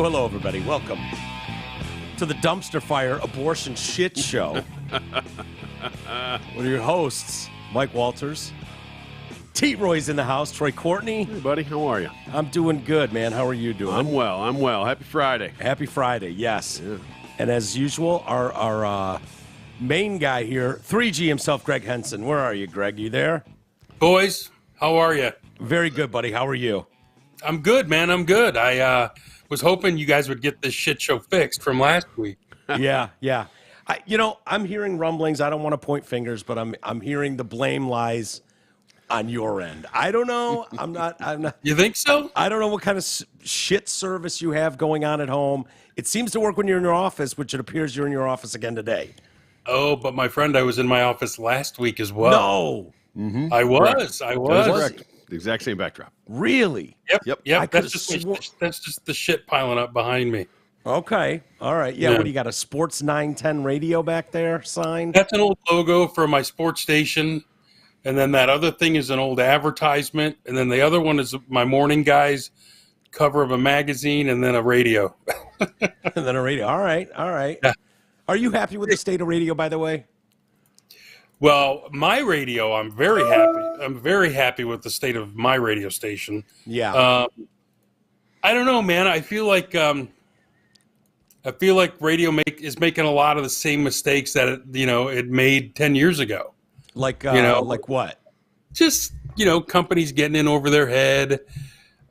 hello, everybody. Welcome to the Dumpster Fire Abortion Shit Show. With your hosts, Mike Walters. T-Roy's in the house. Troy Courtney. Hey, buddy. How are you? I'm doing good, man. How are you doing? I'm well. Happy Friday. Happy Friday, yes. Yeah. And as usual, our main guy here, 3G himself, Greg Henson. Where are you, Greg? You there? Boys, how are you? Very good, buddy. How are you? I'm good, man. I'm good. I was hoping you guys would get this shit show fixed from last week. Yeah. I'm hearing rumblings. I don't want to point fingers, but I'm hearing the blame lies on your end. I don't know. I'm not. You think so? I don't know what kind of shit service you have going on at home. It seems to work when you're in your office, which it appears you're in your office again today. Oh, but my friend, I was in my office last week as well. No. Mm-hmm. I was. Correct. The exact same backdrop. Really? Yep. I That's just the shit piling up behind me. Okay. All right. Yeah. What do you got? A Sports 910 radio back there sign? That's an old logo for my sports station. And then that other thing is an old advertisement. And then the other one is my morning guys cover of a magazine and then a radio. And then a radio. All right. Yeah. Are you happy with the state of radio, by the way? Well, my radio, I'm very happy. I'm very happy with the state of my radio station. Yeah. I don't know, man. I feel like radio is making a lot of the same mistakes that it made 10 years ago. Like what? Just companies getting in over their head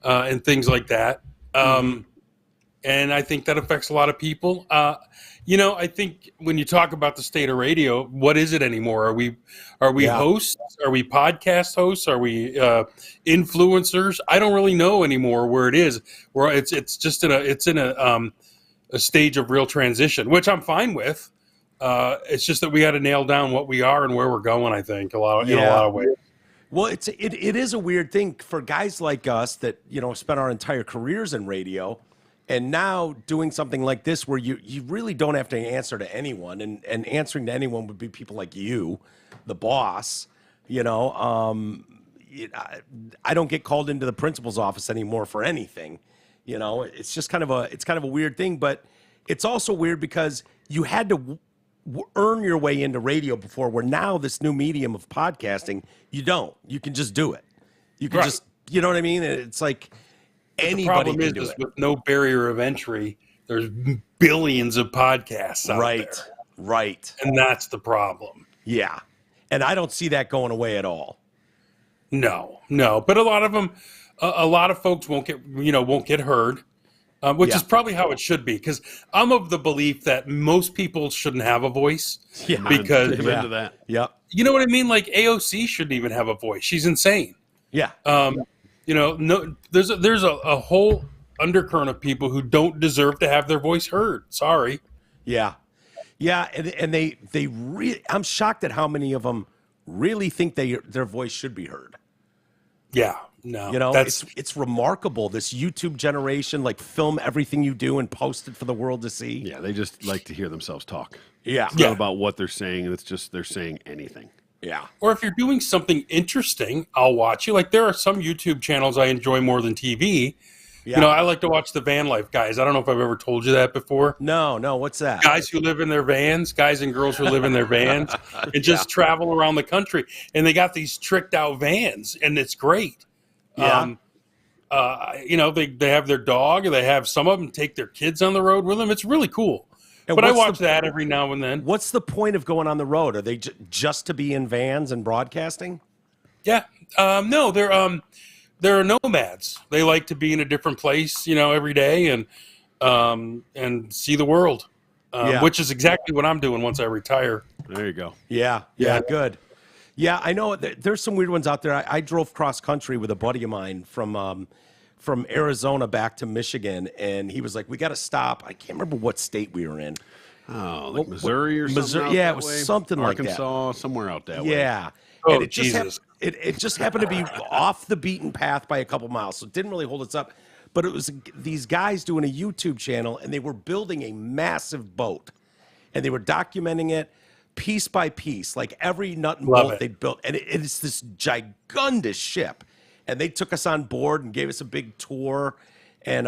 and things like that. And I think that affects a lot of people. I think when you talk about the state of radio, what is it anymore? Are we hosts? Are we podcast hosts? Are we influencers? I don't really know anymore where it is. Where it's just in a stage of real transition, which I'm fine with. It's just that we got to nail down what we are and where we're going. I think in a lot of ways. Well, it is a weird thing for guys like us that spent our entire careers in radio. And now doing something like this where you really don't have to answer to anyone, and answering to anyone would be people like you, the boss. I don't get called into the principal's office anymore for anything. It's just kind of a weird thing, but it's also weird because you had to earn your way into radio before, where now this new medium of podcasting, you can just do it. You can just, you know what I mean? It's like, anybody the problem can do is it. With no barrier of entry, there's billions of podcasts out there. Right. And that's the problem. Yeah. And I don't see that going away at all. No. But a lot of them, a lot of folks won't get heard, which is probably how it should be. Because I'm of the belief that most people shouldn't have a voice. Yeah. Because into that. Yep. You know what I mean? Like AOC shouldn't even have a voice. She's insane. Yeah. No, there's a whole undercurrent of people who don't deserve to have their voice heard. Sorry. Yeah. And they really, I'm shocked at how many of them really think their voice should be heard. Yeah. No. It's remarkable. This YouTube generation, like, film everything you do and post it for the world to see. Yeah, they just like to hear themselves talk. Yeah. It's not about what they're saying. It's just they're saying anything. Yeah. Or if you're doing something interesting, I'll watch you. Like, there are some YouTube channels I enjoy more than TV. Yeah. I like to watch the van life guys. I don't know if I've ever told you that before. No. What's that? Guys who live in their vans, guys and girls who live in their vans and just travel around the country. And they got these tricked out vans, and it's great. Yeah. They have their dog, or they have some of them take their kids on the road with them. It's really cool. And but I watch that every now and then. What's the point of going on the road? Are they just to be in vans and broadcasting? Yeah. No, they're nomads. They like to be in a different place, every day and see the world, which is exactly what I'm doing once I retire. There you go. Yeah, good. Yeah, I know there's some weird ones out there. I drove cross country with a buddy of mine from Arizona back to Michigan, and he was like, "We got to stop." I can't remember what state we were in. Oh, like Missouri or something. Missouri, yeah, it was something like that. Arkansas, somewhere out that way. Yeah. Oh, and it Jesus. It just happened to be off the beaten path by a couple miles, so it didn't really hold us up. But it was these guys doing a YouTube channel, and they were building a massive boat, and they were documenting it piece by piece, like every nut and bolt they built. And it's this gigantous ship. And they took us on board and gave us a big tour. and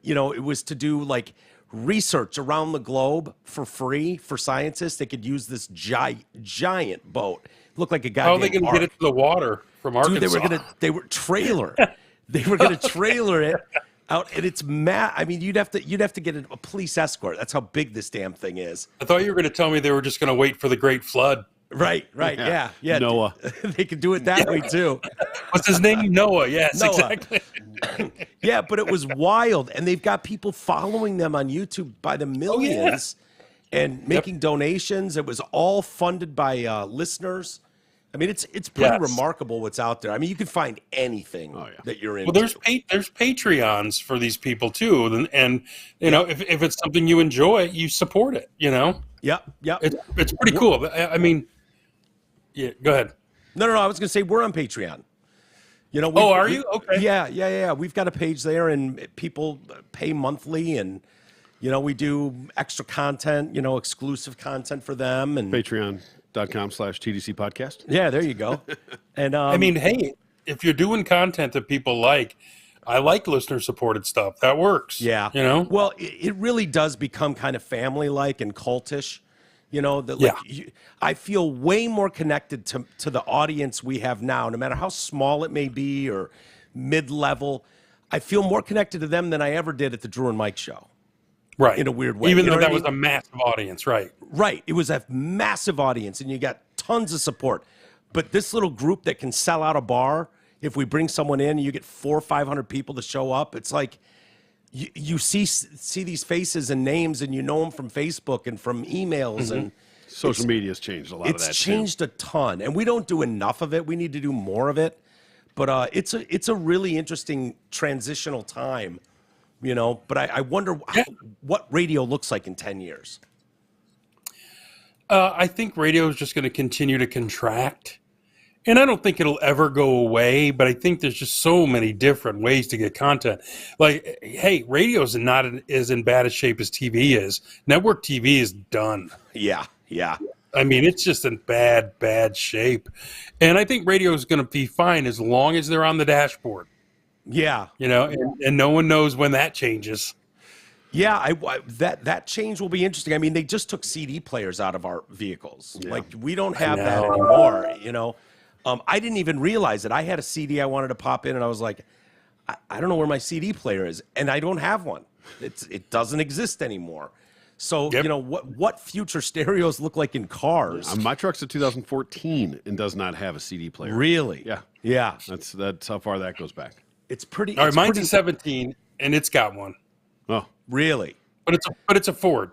it was to do like research around the globe for free for scientists. They could use this giant boat. It looked like a goddamn How are they going to get it to the water from Arkansas? Dude, they were trailer it out, and it's I mean, you'd have to get a police escort. That's how big this damn thing is. I thought you were going to tell me they were just going to wait for the Great Flood. Right, yeah. Noah. They could do it that way too. What's his name? Noah. Yes, Noah. exactly. Yeah, but it was wild, and they've got people following them on YouTube by the millions and making donations. It was all funded by listeners. I mean, it's pretty remarkable what's out there. I mean, you can find anything that you're into. Well, there's Patreons for these people too, and if it's something you enjoy, you support it. Yep. It's pretty cool. I mean, yeah. Go ahead. No. I was going to say we're on Patreon. Are you? Okay. Yeah. We've got a page there, and people pay monthly, and we do extra content, exclusive content for them, and Patreon.com/TDC Podcast. Yeah, there you go. And I mean, hey, if you're doing content that people like, I like listener supported stuff. That works. Yeah. Well, it really does become kind of family like and cultish. I feel way more connected to the audience we have now, no matter how small it may be or mid-level. I feel more connected to them than I ever did at the Drew and Mike show. Right. In a weird way. Even though that was a massive audience, right? Right. It was a massive audience, and you got tons of support. But this little group that can sell out a bar, if we bring someone in and you get 400 or 500 people to show up, it's like you see these faces and names, and you know them from Facebook and from emails. And social media has changed a lot of that. It's changed a ton, and we don't do enough of it. We need to do more of it. But it's a really interesting transitional time. But I wonder what radio looks like in 10 years. I think radio is just going to continue to contract. And I don't think it'll ever go away, but I think there's just so many different ways to get content. Like, hey, radio's not as in bad a shape as TV is. Network TV is done. Yeah. I mean, it's just in bad shape. And I think radio is going to be fine as long as they're on the dashboard. Yeah. And no one knows when that changes. Yeah, that change will be interesting. I mean, they just took CD players out of our vehicles. Yeah. Like, we don't have that anymore, I didn't even realize it. I had a CD I wanted to pop in, and I was like, I don't know where my CD player is, and I don't have one. It doesn't exist anymore. So, what future stereos look like in cars? My truck's a 2014 and does not have a CD player. Really? Yeah. That's how far that goes back. It's pretty. All right, mine's a 17, and it's got one. Oh, really? But it's a Ford.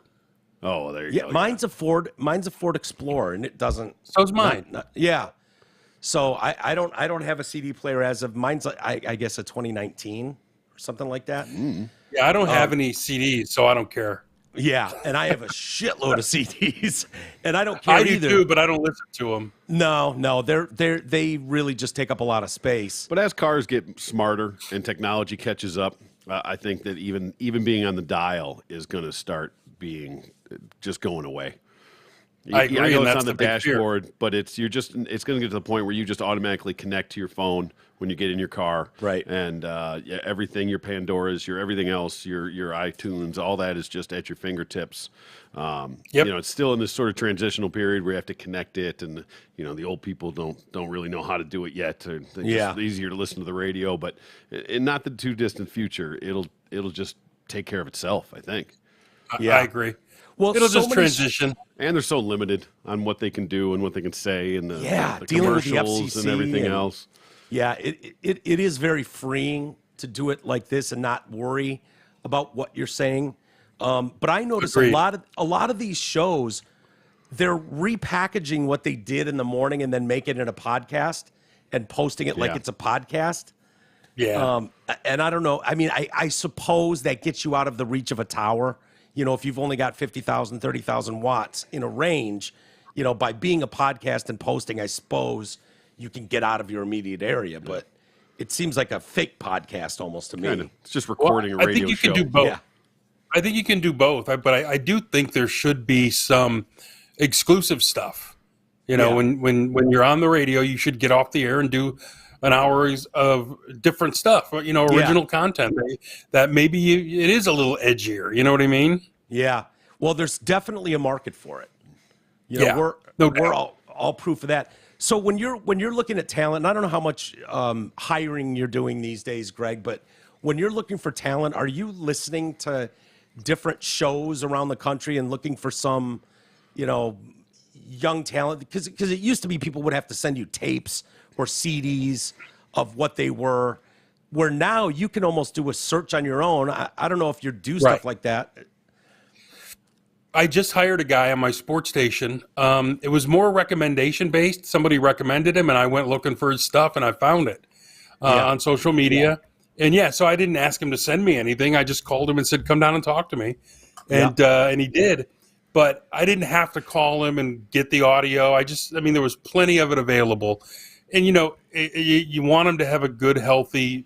Oh, well, there you go. Yeah, mine's a Ford. Mine's a Ford Explorer, and it doesn't. So's mine. Yeah. So I don't have a CD player as of mine's. I guess a 2019 or something like that. Yeah, I don't have any CDs, so I don't care. Yeah, and I have a shitload of CDs, and I don't care either. I do too, but I don't listen to them. No, they really just take up a lot of space. But as cars get smarter and technology catches up, I think that even being on the dial is going to start being just going away. I agree, I know and it's that's on the the big dashboard, but it's going to get to the point where you just automatically connect to your phone when you get in your car, right? And everything, your Pandoras, your everything else, your iTunes, all that is just at your fingertips. It's still in this sort of transitional period where you have to connect it, and the old people don't really know how to do it yet. It's easier to listen to the radio, but in not the too distant future, it'll just take care of itself, I think. Yeah, I agree. Well, it'll just transition. And they're so limited on what they can do and what they can say, and the dealing with the commercials FCC and everything else. Yeah, it is very freeing to do it like this and not worry about what you're saying. But I notice a lot of these shows, they're repackaging what they did in the morning and then making it a podcast and posting it like it's a podcast. Yeah. And I don't know. I mean, I suppose that gets you out of the reach of a tower. If you've only got 50,000, 30,000 watts in a range, by being a podcast and posting, I suppose you can get out of your immediate area. But it seems like a fake podcast almost to me. Kinda. It's just recording a radio show. I think you can do both. Yeah. I think you can do both, but I do think there should be some exclusive stuff. When you're on the radio, you should get off the air and do an hour of different stuff, original content that maybe it is a little edgier. You know what I mean? Yeah. Well, there's definitely a market for it. We're all proof of that. So when you're looking at talent, and I don't know how much hiring you're doing these days, Greg, but when you're looking for talent, are you listening to different shows around the country and looking for some, young talent? Because it used to be people would have to send you tapes or CDs of what they were, where now you can almost do a search on your own. I don't know if you do stuff like that. I just hired a guy on my sports station. It was more recommendation based. Somebody recommended him, and I went looking for his stuff, and I found it on social media. And so I didn't ask him to send me anything. I just called him and said, "Come down and talk to me," and he did. But I didn't have to call him and get the audio. There was plenty of it available, and you want him to have a good, healthy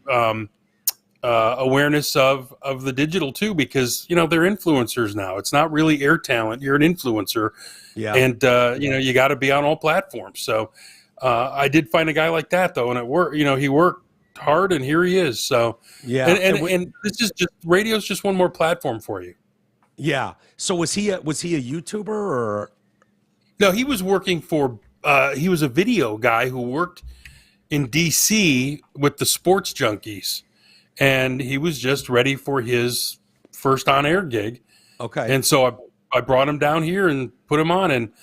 awareness of the digital too, because they're influencers now. It's not really air talent. You're an influencer, and you got to be on all platforms. So I did find a guy like that though, and it worked. He worked hard, and here he is. So and this is just radio's just one more platform for you. Yeah. So was he a YouTuber or? No, he was working for. He was a video guy who worked in DC with the Sports Junkies. And he was just ready for his first on-air gig. Okay. And so I brought him down here and put him on. And,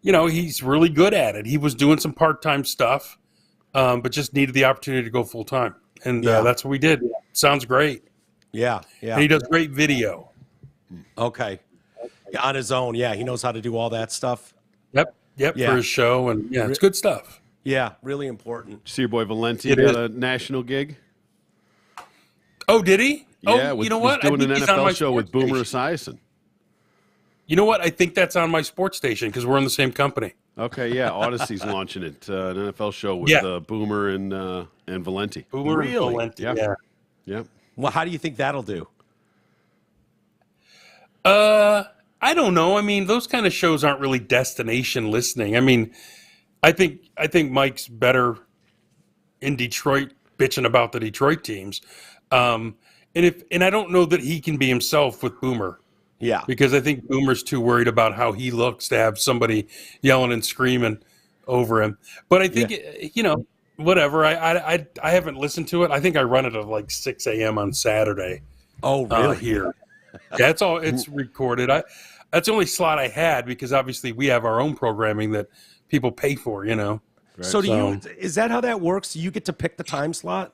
he's really good at it. He was doing some part-time stuff, but just needed the opportunity to go full-time. And that's what we did. Sounds great. Yeah. And he does great video. Okay. On his own. Yeah, he knows how to do all that stuff. Yep, for his show. And, it's good stuff. Yeah, really important. See your boy Valenti got a national gig? Oh, did he? Yeah, you know what? He's doing an NFL show with Boomer Esiason. You know what? I think that's on my sports station because we're in the same company. Okay, yeah. Odyssey's launching it. An NFL show with Boomer and Valenti. Boomer and Valenti, yeah. Well, how do you think that'll do? I don't know. Those kind of shows aren't really destination listening. I think Mike's better in Detroit bitching about the Detroit teams. And I don't know that he can be himself with Boomer. Yeah. Because I think Boomer's too worried about how he looks to have somebody yelling and screaming over him. But I think, whatever. I haven't listened to it. I think I run it at like 6 a.m. on Saturday. Oh, really? Here. Yeah, it's all. It's recorded. That's the only slot I had because obviously we have our own programming that people pay for, Right. So is that how that works? You get to pick the time slot?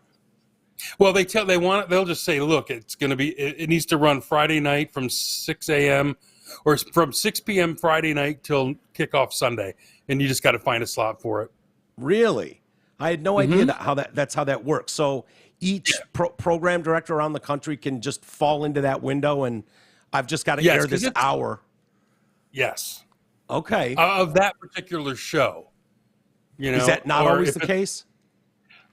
Well, they'll just say, look, it's going to be, it needs to run Friday night from 6 a.m. or from 6 p.m. Friday night till kickoff Sunday. And you just got to find a slot for it. Really? I had no idea that's how that works. So each program director around the country can just fall into that window and I've just got to air this hour. Yes. Okay. Of that particular show. Is that not always the case?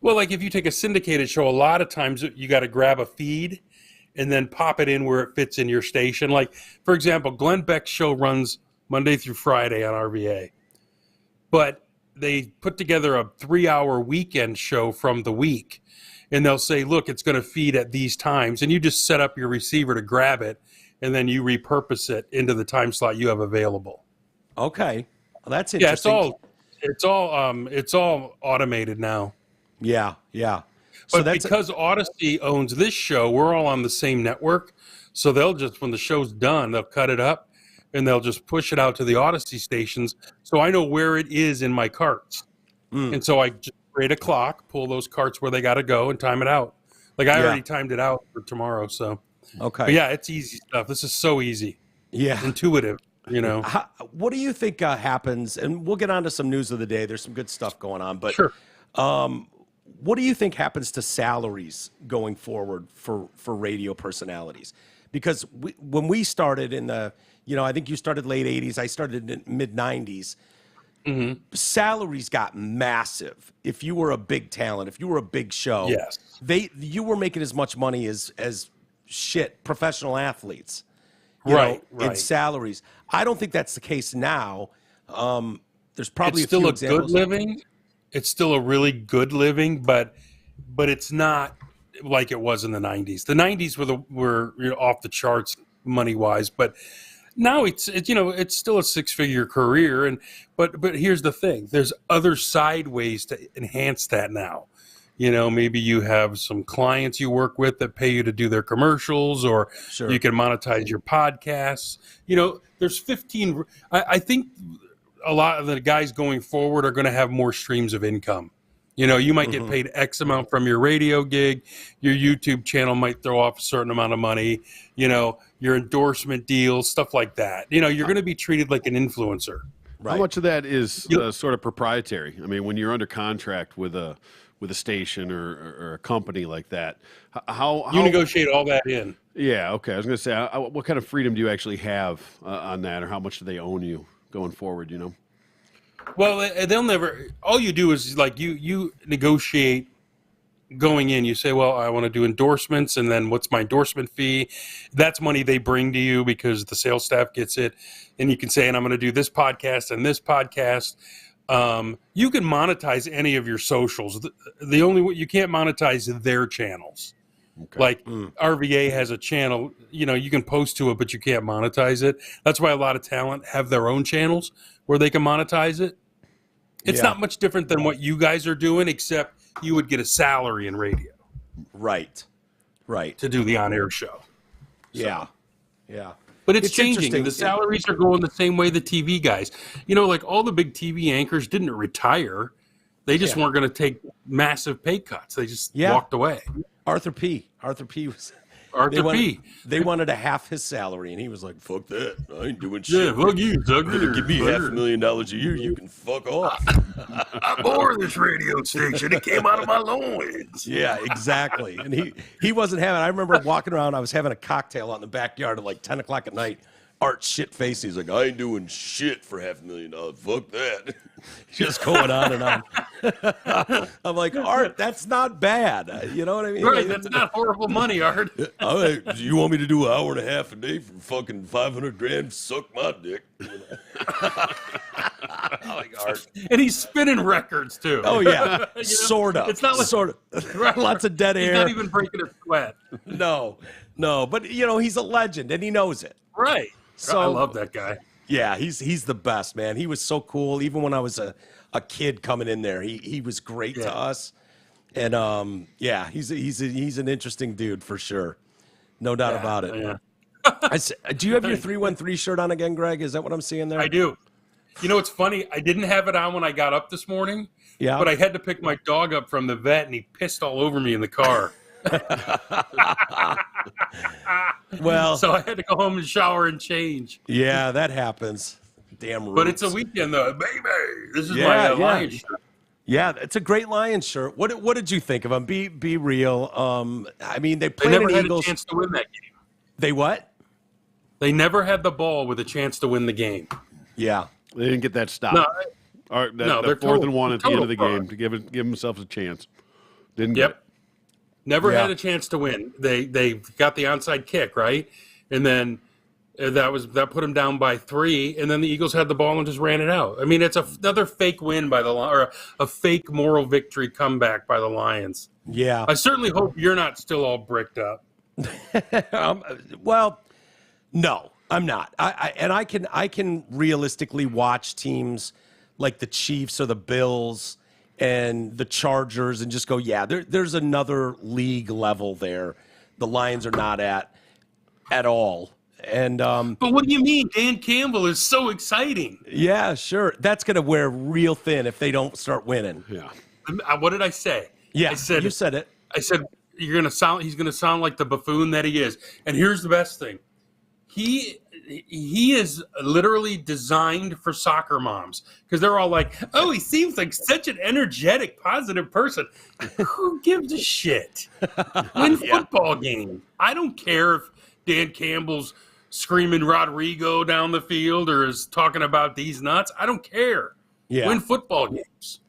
Well, like if you take a syndicated show, a lot of times you got to grab a feed and then pop it in where it fits in your station. Like, for example, Glenn Beck's show runs Monday through Friday on RVA. But they put together a 3-hour weekend show from the week. And they'll say, look, it's going to feed at these times. And you just set up your receiver to grab it. And then you repurpose it into the time slot you have available. Okay. Well, that's interesting. Yeah, it's all automated now. Yeah. So because Odyssey owns this show, we're all on the same network. So they'll just, when the show's done, they'll cut it up and they'll just push it out to the Odyssey stations. So I know where it is in my carts. And so I just create a clock, pull those carts where they got to go and time it out. Like I already timed it out for tomorrow. So, okay. But yeah, it's easy stuff. This is so easy. Yeah. Intuitive, What do you think happens? And we'll get on to some news of the day. There's some good stuff going on, but sure. What do you think happens to salaries going forward for radio personalities? Because when we started in the, I think you started late 80s, I started in mid 90s. Salaries got massive. If you were a big talent, if you were a big show, you were making as much money as professional athletes, right. in salaries. I don't think that's the case now. There's probably it's still a few a examples. good living. It's still a really good living, but it's not like it was in the 90s. The 90s were off the charts money wise, but now it's still a 6-figure career. But here's the thing: there's other side ways to enhance that now. Maybe you have some clients you work with that pay you to do their commercials, or Sure. you can monetize your podcasts. There's 15. I think a lot of the guys going forward are going to have more streams of income. You might get paid X amount from your radio gig. Your YouTube channel might throw off a certain amount of money. Your endorsement deals, stuff like that. You're going to be treated like an influencer. Right. How much of that is sort of proprietary? I mean, when you're under contract with a station or a company like that, how you negotiate all that in? Yeah, okay. I was going to say, what kind of freedom do you actually have on that, or how much do they own you going forward? Well, they'll never. All you do is like you negotiate going in. You say, well, I want to do endorsements, and then what's my endorsement fee? That's money they bring to you because the sales staff gets it, and you can say, and I'm going to do this podcast and this podcast. You can monetize any of your socials. The only you can't monetize their channels. Okay. Like RVA has a channel, you can post to it, but you can't monetize it. That's why a lot of talent have their own channels where they can monetize it. It's not much different than what you guys are doing, except you would get a salary in radio. Right. To do the on-air show. Yeah. Yeah. But it's changing. The salaries are going the same way the TV guys. Like all the big TV anchors didn't retire. They just weren't going to take massive pay cuts. They just walked away. Arthur P. was. They wanted a half his salary, and he was like, "Fuck that! I ain't doing shit. Yeah, fuck you, Tucker. Give me $500,000 a year. You can fuck off." I'm bored this radio station. It came out of my loins. Yeah, exactly. And he wasn't having. I remember walking around. I was having a cocktail out in the backyard at like 10 o'clock at night. Art shit face. He's like, I ain't doing shit for $500,000. Fuck that. Just going on and on. I'm like, Art, that's not bad. You know what I mean? Right, that's not horrible money, Art. You want me to do an hour and a half a day for fucking $500,000? Suck my dick. Like Art. And he's spinning records too. Oh yeah, sort of. It's not like sort of. Right. Lots of dead air. He's not even breaking a sweat. No, but he's a legend and he knows it. Right. So I love that guy. Yeah, he's the best, man. He was so cool. Even when I was a kid coming in there, he was great to us. And he's an interesting dude for sure. No doubt about it. Yeah. Do you have your 313 shirt on again, Greg? Is that what I'm seeing there? I do. It's funny. I didn't have it on when I got up this morning. Yeah. But I had to pick my dog up from the vet, and he pissed all over me in the car. Well, so I had to go home and shower and change. Yeah, that happens. Damn roots. But it's a weekend though, baby. This is my Lions shirt. Yeah, it's a great Lions shirt. What did you think of them? Be real. I mean, they played never an had Eagles. a chance to win that game. They what? They never had the ball with a chance to win the game. Yeah, they didn't get that stop. No, they're 4th and 1 at the end of the game to give themselves a chance. Didn't get it. Never had a chance to win. They got the onside kick, right? And then that put them down by 3, and then the Eagles had the ball and just ran it out. I mean, it's another fake win by the or a fake moral victory comeback by the Lions. Yeah. I certainly hope you're not still all bricked up. Well, no, I'm not. I can realistically watch teams like the Chiefs or the Bills and the Chargers and just go, yeah, there's another league level there. The Lions are not at all. And but what do you mean? Dan Campbell is so exciting. Yeah, sure. That's going to wear real thin if they don't start winning. Yeah. What did I say? Yeah, you said it. I said he's going to sound like the buffoon that he is. And here's the best thing. He is literally designed for soccer moms because they're all like, oh, he seems like such an energetic, positive person. Who gives a shit? Win football game. I don't care if Dan Campbell's screaming Rodrigo down the field or is talking about these nuts. I don't care. Yeah. Win football games.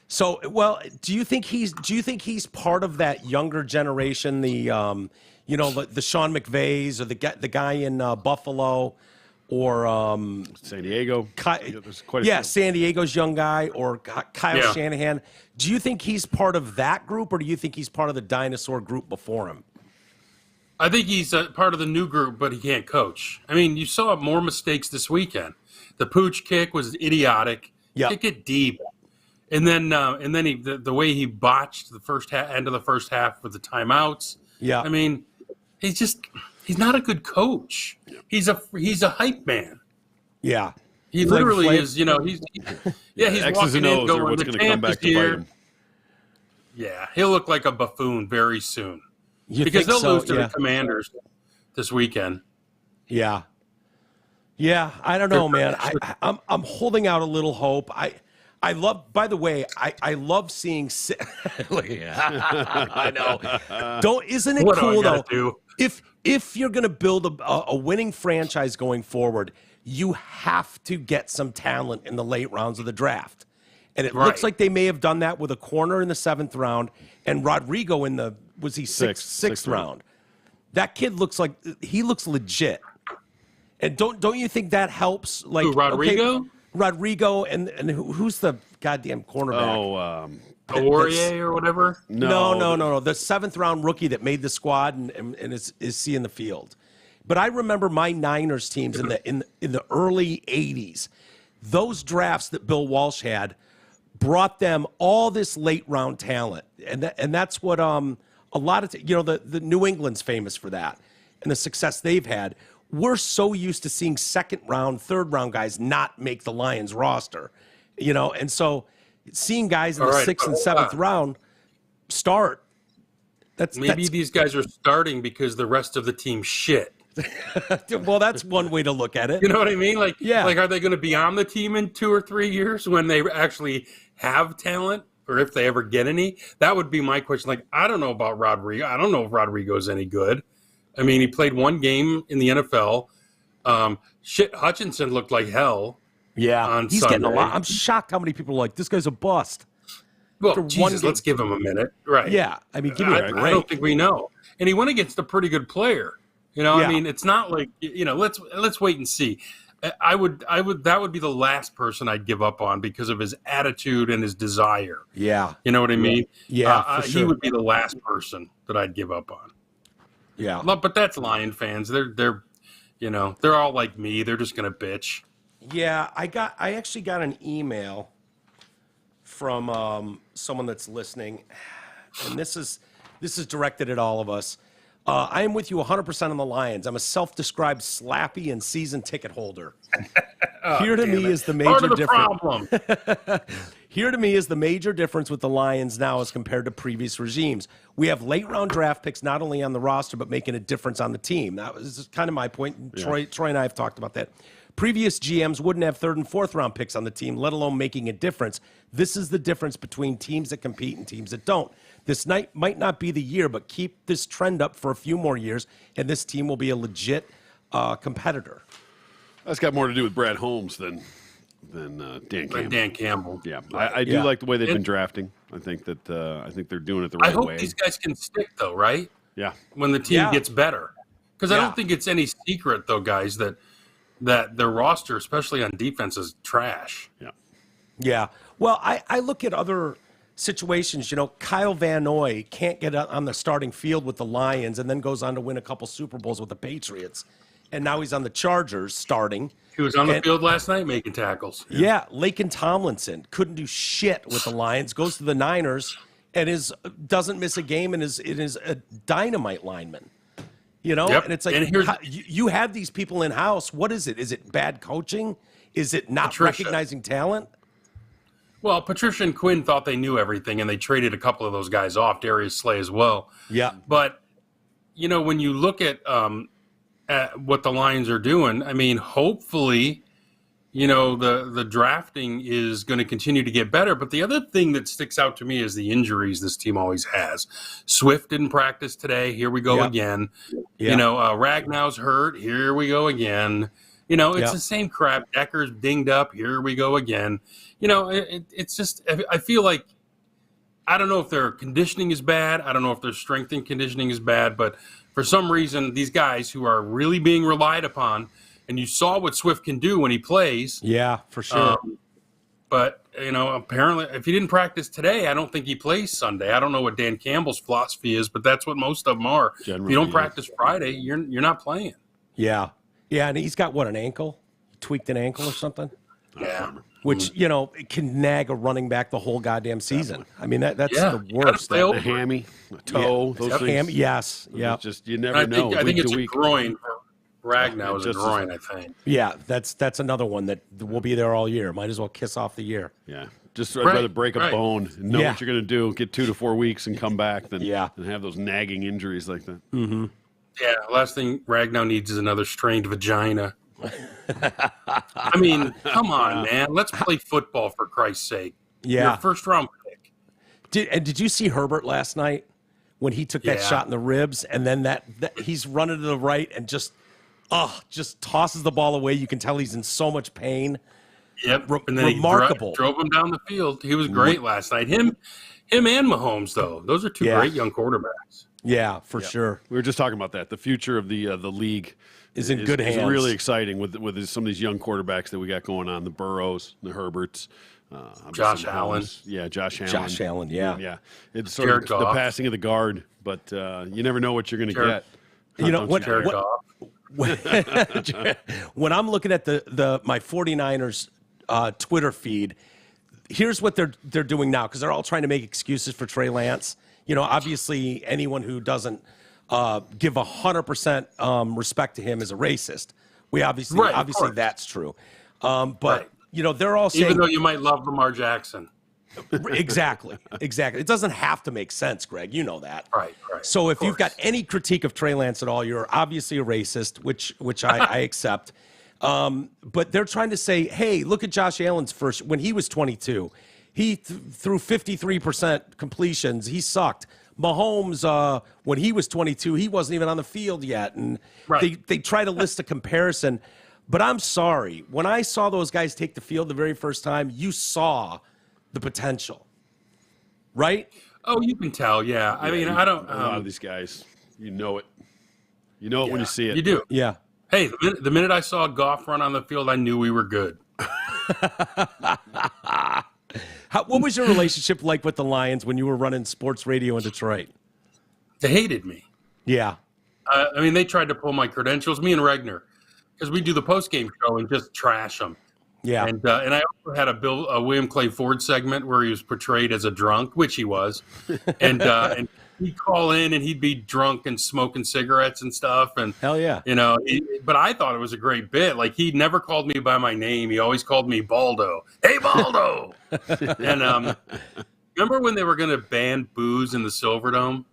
So, well, do you think he's part of that younger generation? The Sean McVays or the guy in Buffalo, or San Diego. There's quite a few. San Diego's young guy, or Kyle Yeah. Shanahan. Do you think he's part of that group, or do you think he's part of the dinosaur group before him? I think he's a part of the new group, but he can't coach. I mean, you saw more mistakes this weekend. The pooch kick was idiotic. Yeah. Kick it deep. And then the way he botched the end of the first half with the timeouts. Yeah. I mean, he's not a good coach. He's a hype man. Yeah. He literally is, he's X's walking and in O's are going, what's the going to come champ back is to bite here. him. Yeah, he'll look like a buffoon very soon. You Because think they'll so? lose to Yeah. the Commanders this weekend. Yeah. Yeah, I don't know, man. I'm holding out a little hope. I love, by the way, I love seeing I know. Isn't it What do I cool gotta though? do? If you're going to build a winning franchise going forward, you have to get some talent in the late rounds of the draft. And it looks like they may have done that with a corner in the 7th round and Rodrigo in the sixth round. That kid looks legit. And don't you think that helps? Like Who, Rodrigo? Okay, Rodrigo and who's the goddamn cornerback? Aurier or whatever? No. The 7th round rookie that made the squad and is seeing the field. But I remember my Niners teams in the early 80s. Those drafts that Bill Walsh had brought them all this late round talent. And that's what a lot of the New England's famous for that and the success they've had. We're so used to seeing 2nd round, 3rd round guys not make the Lions roster, and so seeing guys in the 6th and 7th round start. Maybe these guys are starting because the rest of the team shit. Well, that's one way to look at it. You know what I mean? Like, yeah. Like, are they going to be on the team in 2 or 3 years when they actually have talent, or if they ever get any? That would be my question. Like, I don't know about Rodrigo. I don't know if Rodrigo's any good. I mean, he played one game in the NFL. Hutchinson looked like hell. Yeah, on he's Sunday. getting a lot. I'm shocked how many people are like, this guy's a bust. Well, Jesus, let's give him a minute. Right. Yeah, I mean, give me a break. I don't think we know. And he went against a pretty good player. I mean, it's not like, let's wait and see. That would be the last person I'd give up on because of his attitude and his desire. Yeah. You know what I mean? Yeah, for sure. He would be the last person that I'd give up on. Yeah. But that's Lion fans. They're all like me. They're just going to bitch. Yeah, I actually got an email from someone that's listening, and this is directed at all of us. I am with you 100% on the Lions. I'm a self-described slappy and season ticket holder. Here to me is the major difference. Here to me is the major difference with the Lions now as compared to previous regimes. We have late-round draft picks not only on the roster but making a difference on the team. That was kind of my point. Yeah. Troy and I have talked about that. Previous GMs wouldn't have 3rd and 4th round picks on the team, let alone making a difference. This is the difference between teams that compete and teams that don't. This night might not be the year, but keep this trend up for a few more years, and this team will be a legit competitor. That's got more to do with Brad Holmes than Dan Campbell. Dan Campbell. Yeah, I do like the way they've been drafting. I think they're doing it the right way. I hope these guys can stick, though, right? Yeah. When the team gets better, because I don't think it's any secret, though, guys, that their roster, especially on defense, is trash. Yeah. Yeah. Well, I look at other situations. Kyle Van Noy can't get on the starting field with the Lions and then goes on to win a couple Super Bowls with the Patriots. And now he's on the Chargers starting. He was on the field last night making tackles. Yeah. Laken Tomlinson couldn't do shit with the Lions, goes to the Niners and doesn't miss a game and is a dynamite lineman. Yep. And it's like, you have these people in-house. What is it? Is it bad coaching? Is it not recognizing talent? Well, Patricia and Quinn thought they knew everything, and they traded a couple of those guys off, Darius Slay as well. Yeah. But, when you look at what the Lions are doing, I mean, hopefully, the drafting is going to continue to get better. But the other thing that sticks out to me is the injuries this team always has. Swift didn't practice today. Here we go again. Yeah. Ragnow's hurt. Here we go again. It's the same crap. Decker's dinged up. Here we go again. It's just, I feel like, I don't know if their conditioning is bad. I don't know if their strength and conditioning is bad. But for some reason, these guys who are really being relied upon and you saw what Swift can do when he plays. Yeah, for sure. But, apparently, if he didn't practice today, I don't think he plays Sunday. I don't know what Dan Campbell's philosophy is, but that's what most of them are. Generally, if you don't practice Friday, you're not playing. Yeah. Yeah, and he's got, what, an ankle? Tweaked an ankle or something? Yeah. Which, it can nag a running back the whole goddamn season. I mean, that's the worst. Play over. A hammy, a toe, those things. Yes, yeah. It's just, you never know. I think it's a week. groin for Ragnow is a groin, I think. Yeah, that's another one that will be there all year. Might as well kiss off the year. Yeah. Just I'd rather break a bone and know what you're going to do, get 2 to 4 weeks and come back than have those nagging injuries like that. Mm-hmm. Yeah, last thing Ragnow needs is another strained vagina. I mean, come on, man. Let's play football for Christ's sake. Yeah. You're a first-round pick. Did you see Herbert last night when he took that shot in the ribs and then that he's running to the right and just tosses the ball away? You can tell he's in so much pain. Yep. And then remarkable. He drove him down the field. He was great last night. Him and Mahomes, though. Those are two great young quarterbacks. Yeah, for sure. We were just talking about that. The future of the league is in good hands. It's really exciting with some of these young quarterbacks that we got going on. The Burrows, the Herberts. Josh Allen. Yeah, Josh Allen. Josh Allen, yeah. Yeah. It's sort of the passing of the guard, but you never know what you're going to get. When I'm looking at my 49ers Twitter feed, here's what they're doing now, because they're all trying to make excuses for Trey Lance. Obviously anyone who doesn't give 100% respect to him is a racist. We obviously that's true. But they're all saying, even though you might love Lamar Jackson. Exactly. It doesn't have to make sense, Greg. You know that. Right. So if you've got any critique of Trey Lance at all, you're obviously a racist, which I accept. But they're trying to say, hey, look at Josh Allen's when he was 22. He threw 53% completions. He sucked. Mahomes, when he was 22, he wasn't even on the field yet. And they try to list a comparison. But I'm sorry. When I saw those guys take the field the very first time, you saw the potential, right? Oh, you can tell, yeah. I mean, I don't... a lot of these guys, you know it. You know it when you see it. You do. Yeah. Hey, the minute I saw Goff run on the field, I knew we were good. What was your relationship like with the Lions when you were running sports radio in Detroit? They hated me. Yeah. I mean, they tried to pull my credentials, me and Regner, because we do the post-game show and just trash them. Yeah. And I also had a William Clay Ford segment where he was portrayed as a drunk, which he was. And he'd call in and he'd be drunk and smoking cigarettes and stuff. And hell yeah. But I thought it was a great bit. Like, he never called me by my name. He always called me Baldo. Hey, Baldo. And remember when they were going to ban booze in the Silverdome?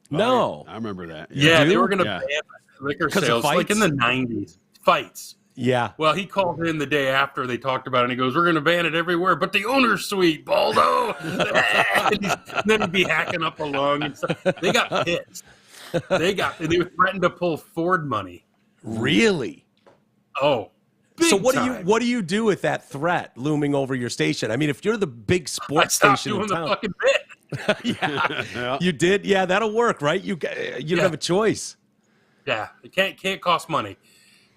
No. I remember that. Yeah, they were going to ban liquor sales like in the 90s. Fights. Yeah. Well, he called in the day after they talked about it, and he goes, we're going to ban it everywhere, but the owner's suite, Baldo. And then he'd be hacking up a lung and stuff. They got pissed. They threatened to pull Ford money. Really? Oh. So what do you do with that threat looming over your station? I mean, if you're the big sports station in town. I stopped doing the fucking bit. Yeah. You did? Yeah, that'll work, right? You don't have a choice. Yeah, it can't cost money.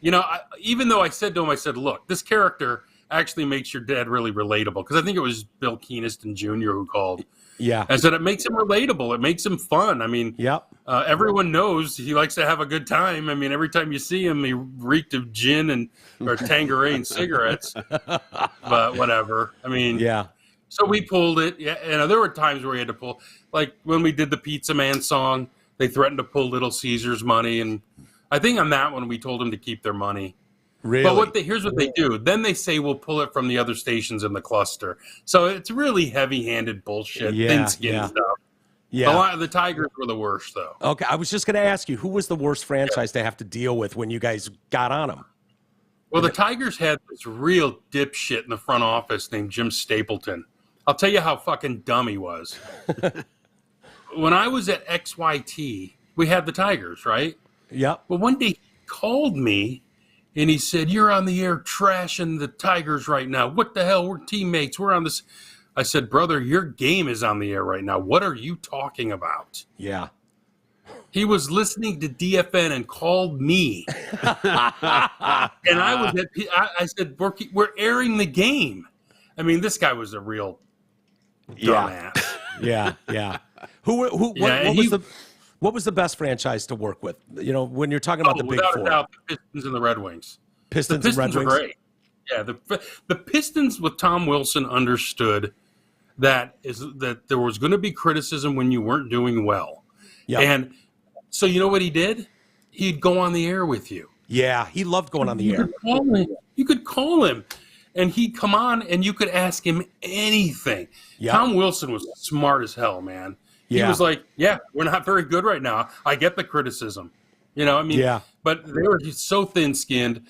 Even though I said to him, look, this character actually makes your dad really relatable. Because I think it was Bill Keeneston Jr. who called. Yeah. I said it makes him relatable. It makes him fun. I mean, everyone knows he likes to have a good time. I mean, every time you see him, he reeked of gin or Tanqueray cigarettes. But whatever. I mean, so we pulled it. Yeah, there were times where we had to pull. Like when we did the Pizza Man song, they threatened to pull Little Caesar's money, and I think on that one we told them to keep their money. Really? But here's what they do. Then they say we'll pull it from the other stations in the cluster. So it's really heavy-handed bullshit, thin-skinned stuff. Yeah. The Tigers were the worst, though. Okay, I was just going to ask you, who was the worst franchise to have to deal with when you guys got on them? Well, the Tigers had this real dipshit in the front office named Jim Stapleton. I'll tell you how fucking dumb he was. When I was at XYT, we had the Tigers, right? Yep. Well, one day he called me and he said, you're on the air trashing the Tigers right now. What the hell? We're teammates. We're on this. I said, brother, your game is on the air right now. What are you talking about? Yeah. He was listening to DFN and called me. And I said, we're airing the game. I mean, this guy was a real dumbass. Yeah. What was the best franchise to work with? You know, when you're talking about the Big Four. Without a doubt, the Pistons and the Red Wings. Pistons and Red Wings are great. Yeah, the Pistons with Tom Wilson understood that there was going to be criticism when you weren't doing well. Yep. And so you know what he did? He'd go on the air with you. Yeah, he loved going on the air. You could call him, and he'd come on, and you could ask him anything. Yep. Tom Wilson was smart as hell, man. He was like, yeah, we're not very good right now. I get the criticism. You know, I mean, but they were so thin-skinned.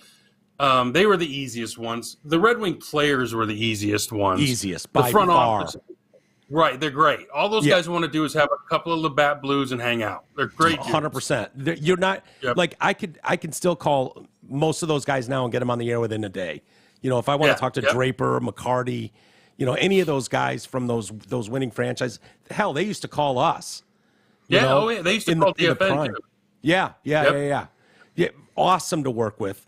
They were the easiest ones. The Red Wing players were the easiest ones. Easiest, the by front far. office. Right, they're great. All those guys want to do is have a couple of Labatt Blues and hang out. They're great. 100%. You're not like I can still call most of those guys now and get them on the air within a day. You know, if I want to talk to Draper, McCarty, you know, any of those guys from those winning franchises, hell, they used to call us. They used to call DFN too. Yeah. Awesome to work with.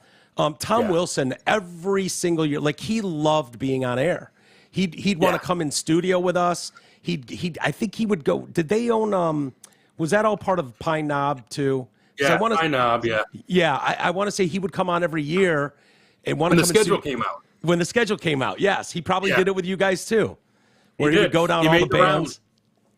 Tom Wilson, every single year, like he loved being on air. He'd want to come in studio with us. I think he would go. Did they own? Was that all part of Pine Knob too? Yeah, Pine Knob. Yeah. Yeah, I want to say he would come on every year and want when to the come schedule came out. When the schedule came out, yes, he probably did it with you guys too, where he would go down all the bands. Rounds.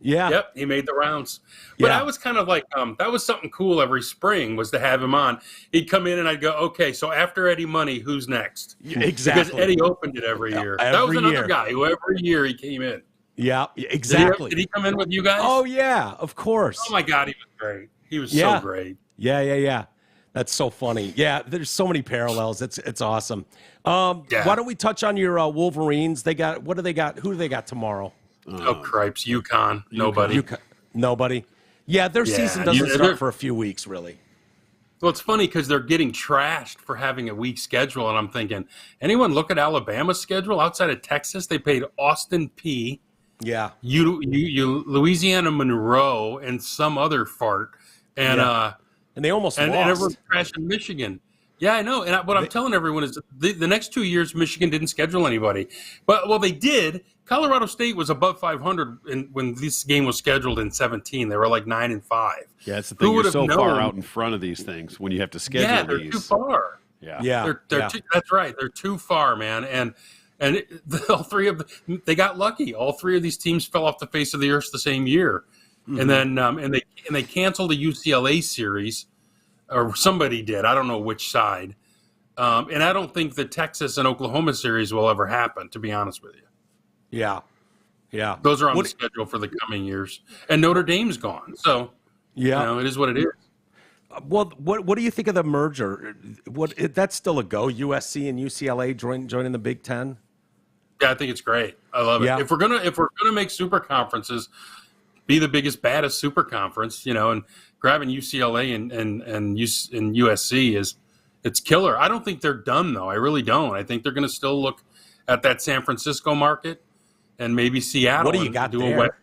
Yeah. Yep, he made the rounds. But I was kind of like, that was something cool every spring was to have him on. He'd come in and I'd go, okay, so after Eddie Money, who's next? Exactly. Because Eddie opened it every year. That was another guy who every year he came in. Yeah, exactly. Did he come in with you guys? Oh, yeah, of course. Oh, my God, he was great. He was so great. Yeah. That's so funny. Yeah, there's so many parallels. It's awesome. Why don't we touch on your Wolverines? Who do they got tomorrow? Oh, cripes. UConn. Nobody. Nobody. Yeah, their season doesn't start for a few weeks, really. Well, it's funny because they're getting trashed for having a weak schedule, and I'm thinking, anyone look at Alabama's schedule outside of Texas? They played Austin Peay. Yeah. Louisiana Monroe and some other fart. And they almost lost. And everyone's trashing Michigan. Yeah, I know. And what I'm telling everyone is the next 2 years, Michigan didn't schedule anybody. But, they did. Colorado State was above 500 when this game was scheduled in 2017. They were like 9-5. Yeah, that's the thing. You're so far out in front of these things when you have to schedule these. Yeah, they're too far. Yeah. That's right. They're too far, man. And all three of them, they got lucky. All three of these teams fell off the face of the earth the same year. Mm-hmm. And then and they canceled the UCLA series, or somebody did. I don't know which side. And I don't think the Texas and Oklahoma series will ever happen, to be honest with you. Yeah. Those are on the schedule for the coming years. And Notre Dame's gone. So, it is what it is. Well, what do you think of the merger? That's still a go. USC and UCLA joining the Big Ten. Yeah, I think it's great. I love it. If we're gonna make super conferences, be the biggest, baddest super conference, and grabbing UCLA and USC it's killer. I don't think they're done though. I really don't. I think they're going to still look at that San Francisco market and maybe Seattle. What do you got there?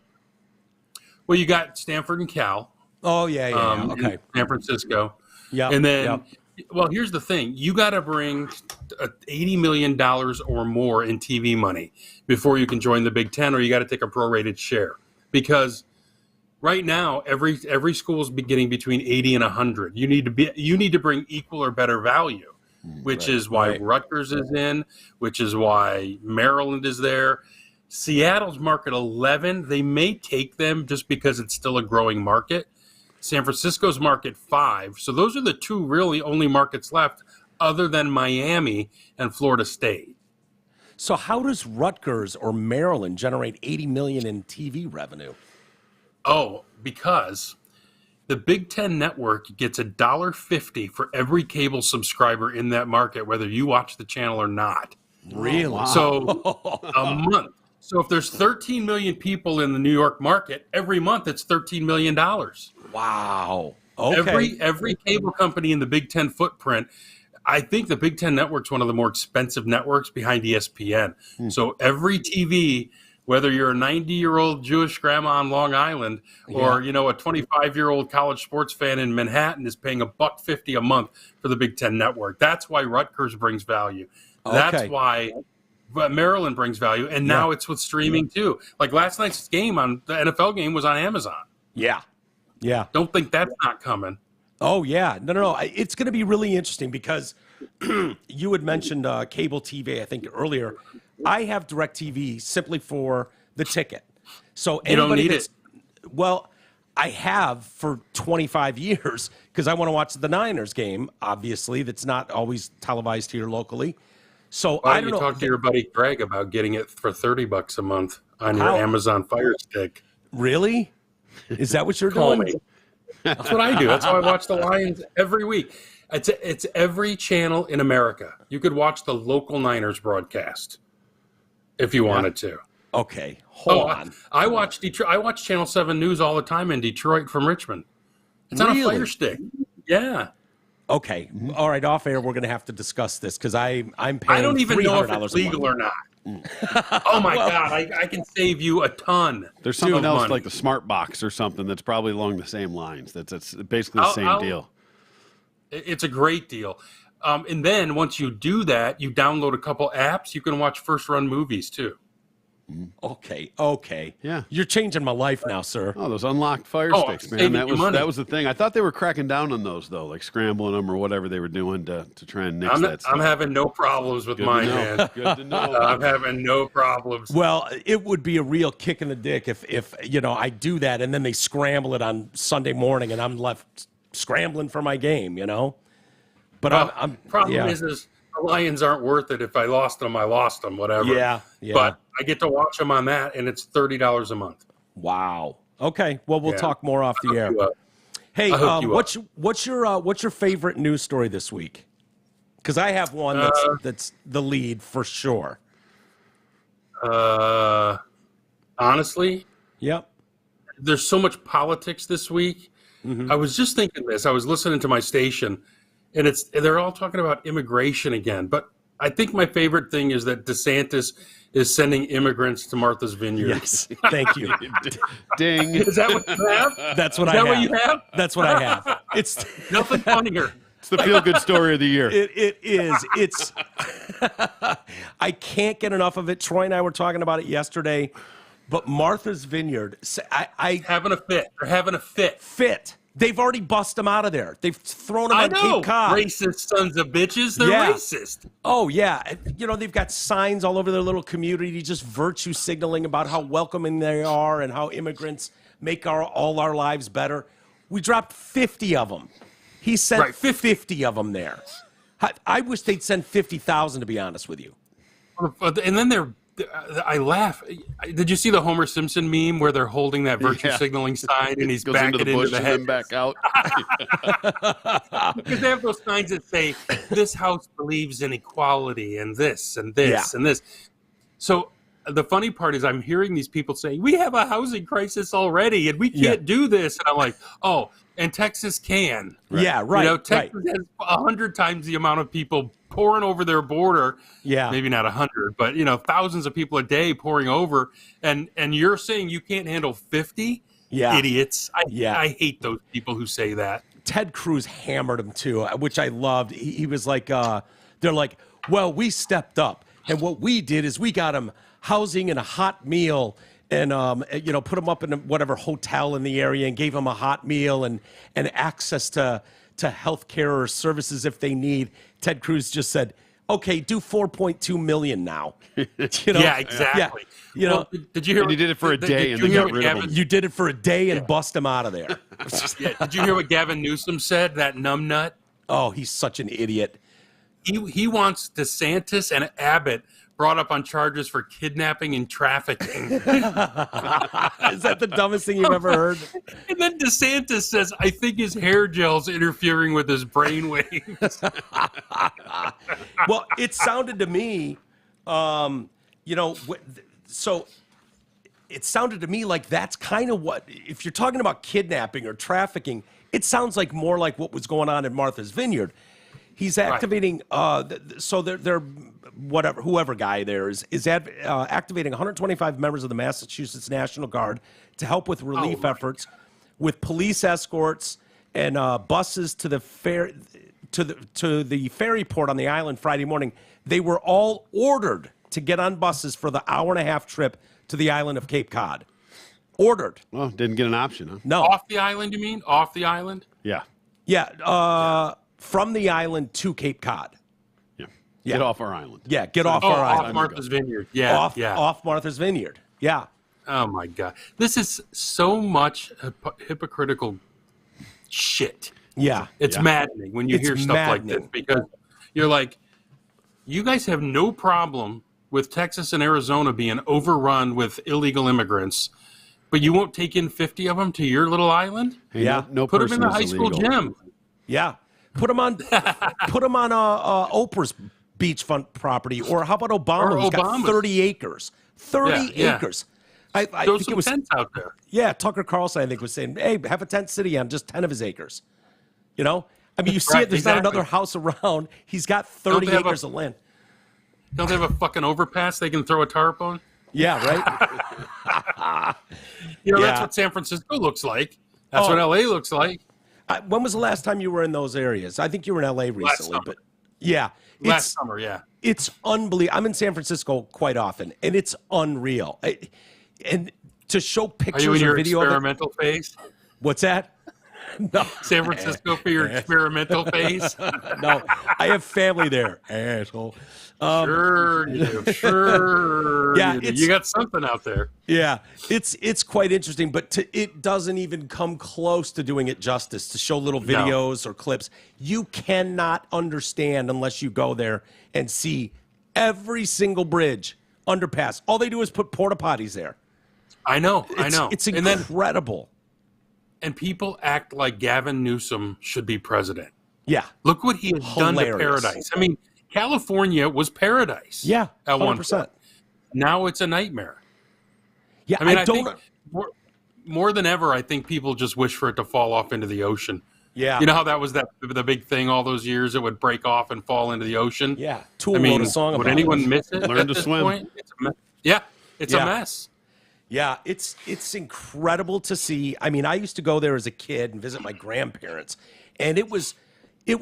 Well, you got Stanford and Cal. Oh yeah. Okay. San Francisco. Yeah. And then, well, here's the thing: you got to bring $80 million or more in TV money before you can join the Big Ten, or you got to take a prorated share. Because right now, every school is getting between 80 and 100. You need to bring equal or better value, which is why Rutgers is in, which is why Maryland is there. Seattle's market 11. They may take them just because it's still a growing market. San Francisco's market 5. So those are the two really only markets left other than Miami and Florida State. So how does Rutgers or Maryland generate $80 million in TV revenue? Oh, because the Big Ten Network gets $1.50 for every cable subscriber in that market, whether you watch the channel or not. Really? Wow. So a month. So if there's 13 million people in the New York market, every month it's $13 million. Wow. Okay. Every cable company in the Big Ten footprint, I think the Big Ten Network's one of the more expensive networks behind ESPN. So every TV Whether you're a 90-year-old Jewish grandma on Long Island or, you know, a 25-year-old college sports fan in Manhattan is paying $1.50 a month for the Big Ten Network. That's why Rutgers brings value. That's why Maryland brings value. And now it's with streaming too. Like last night's game on the NFL game was on Amazon. Yeah. Yeah. Don't think that's not coming. Oh, yeah. No. It's going to be really interesting because you had mentioned cable TV, I think, earlier. I have DirecTV simply for the ticket. So you don't need it. Well, I have for 25 years because I want to watch the Niners game, obviously. That's not always televised here locally. So Why I don't don't you know. talk to your buddy Greg about getting it for $30 a month on your Amazon Fire Stick? Really? Is that what you're Call doing? me. That's what I do. That's how I watch the Lions every week. It's every channel in America. You could watch the local Niners broadcast if you wanted to. Okay, hold on. I watch Detroit. I watch Channel 7 News all the time in Detroit from Richmond. It's on a Fire Stick. Yeah. Okay. All right. Off air, we're going to have to discuss this because I'm paying. I don't even know if $300 it's a legal month. or not. Oh my God! I can save you a ton. There's something else money. like the Smart Box or something that's probably along the same lines. That's basically the same deal. It's a great deal. And then once you do that, you download a couple apps. You can watch first run movies too. Okay. Yeah. You're changing my life now, sir. Oh, those unlocked Fire Sticks, man. saving That you was money. that was the thing. I thought they were cracking down on those though, like scrambling them or whatever they were doing to try and nix that stuff. I'm having no problems with Good mine, to know. man. Good to know. I'm having no problems. Well, it would be a real kick in the dick if you know I do that and then they scramble it on Sunday morning and I'm left scrambling for my game, you know. But I'm problem is the Lions aren't worth it. If I lost them, I lost them. Whatever. Yeah. But I get to watch them on that, and it's $30 a month. Wow. Okay. Well, we'll talk more off the air. Hey, what's your favorite news story this week? Because I have one that's the lead for sure. Honestly, Yep. there's so much politics this week. I was just thinking this. I was listening to my station, and they're all talking about immigration again. But I think my favorite thing is that DeSantis is sending immigrants to Martha's Vineyard. Yes. Thank you. Ding. Is that what you have? That's what Is I that have. what you have? That's what I have. It's Nothing funnier. It's the feel-good story of the year. It is. It's. I can't get enough of it. Troy and I were talking about it yesterday, but Martha's Vineyard. I Having a fit. They're having a fit. fit. They've already bust them out of there. They've thrown them I on know. Cape Cod. Racist sons of bitches. They're Yeah. racist. Oh yeah, you know they've got signs all over their little community, just virtue signaling about how welcoming they are and how immigrants make all our lives better. We dropped 50 of them. He sent Right, 50 of them there. I wish they'd send 50,000 to be honest with you. And then I laugh. Did you see the Homer Simpson meme where they're holding that virtue signaling sign and he's Goes backing into the bush the and head? then back out. Because they have those signs that say, this house believes in equality and this and this and this. So the funny part is I'm hearing these people saying, we have a housing crisis already and we can't do this. And I'm like, oh, and Texas can. Yeah, right. You know, Texas has 100 times the amount of people pouring over their border. Yeah. Maybe not 100, but, you know, thousands of people a day pouring over. And you're saying you can't handle 50? Yeah. Idiots. I hate those people who say that. Ted Cruz hammered him too, which I loved. He was like, they're like, well, we stepped up, and what we did is we got him housing and a hot meal, and you know, put him up in whatever hotel in the area, and gave him a hot meal and access to health care or services if they need. Ted Cruz just said, okay, do 4.2 million now. You know? Yeah, exactly. Yeah. You know, did you hear? And he did it for a day, and you they hear got what rid of him. you did it for a day and bust him out of there. Yeah, did you hear what Gavin Newsom said? That numbnut. Oh, he's such an idiot. He wants DeSantis and Abbott brought up on charges for kidnapping and trafficking. Is that the dumbest thing you've ever heard? And then DeSantis says, I think his hair gel's interfering with his brainwaves. Well, it sounded to me, you know, so it sounded to me like that's kind of what, if you're talking about kidnapping or trafficking, it sounds like more like what was going on in Martha's Vineyard. He's activating. So they're whatever, whoever guy there is activating 125 members of the Massachusetts National Guard to help with relief efforts, with police escorts and buses to the ferry port on the island Friday morning. They were all ordered to get on buses for the hour-and-a-half trip to the island of Cape Cod. Ordered. Well, didn't get an option, huh? No. Off the island, you mean? Off the island? Yeah. Yeah. From the island to Cape Cod. Yeah. Get off our island. Yeah, get off our island. Off Martha's Vineyard. Yeah. Off Martha's Vineyard. Yeah. Oh, my God. This is so much hypocritical shit. Yeah. It's maddening when you hear stuff like this, because you're like, you guys have no problem with Texas and Arizona being overrun with illegal immigrants, but you won't take in 50 of them to your little island? Hey, no Put them person in the is high school illegal. gym. Yeah. Put them on Oprah's beachfront property, or how about Obama, who's got 30 acres. 30 acres. I Throw think some it was tents out there. Yeah, Tucker Carlson, I think, was saying, hey, have a tent city on just 10 of his acres. You know? I mean, you see it, there's not another house around. He's got 30 acres of land. Don't they have a fucking overpass they can throw a tarp on? Yeah, right? That's what San Francisco looks like. That's what LA looks like. When was the last time you were in those areas? I think you were in LA recently, but yeah. Last summer, yeah. It's unbelievable. I'm in San Francisco quite often, and it's unreal. And to show pictures or video experimental phase? What's that? No. San Francisco for your experimental phase? No, I have family there, asshole. Sure you do. Sure yeah, you do. You got something out there. Yeah, it's quite interesting, but it doesn't even come close to doing it justice to show little videos or clips. You cannot understand unless you go there and see every single bridge, underpass. All they do is put porta potties there. I know. It's incredible. And people act like Gavin Newsom should be president. Yeah. Look what he has done to paradise. I mean, California was paradise. Yeah, at 100%. one point. Now it's a nightmare. Yeah, I mean, I think more than ever, I think people just wish for it to fall off into the ocean. Yeah. You know how that was the big thing all those years? It would break off and fall into the ocean? Yeah. Tool wrote a song about would anyone miss it? Learn to swim. It's a mess. Yeah, it's incredible to see. I mean, I used to go there as a kid and visit my grandparents, and it was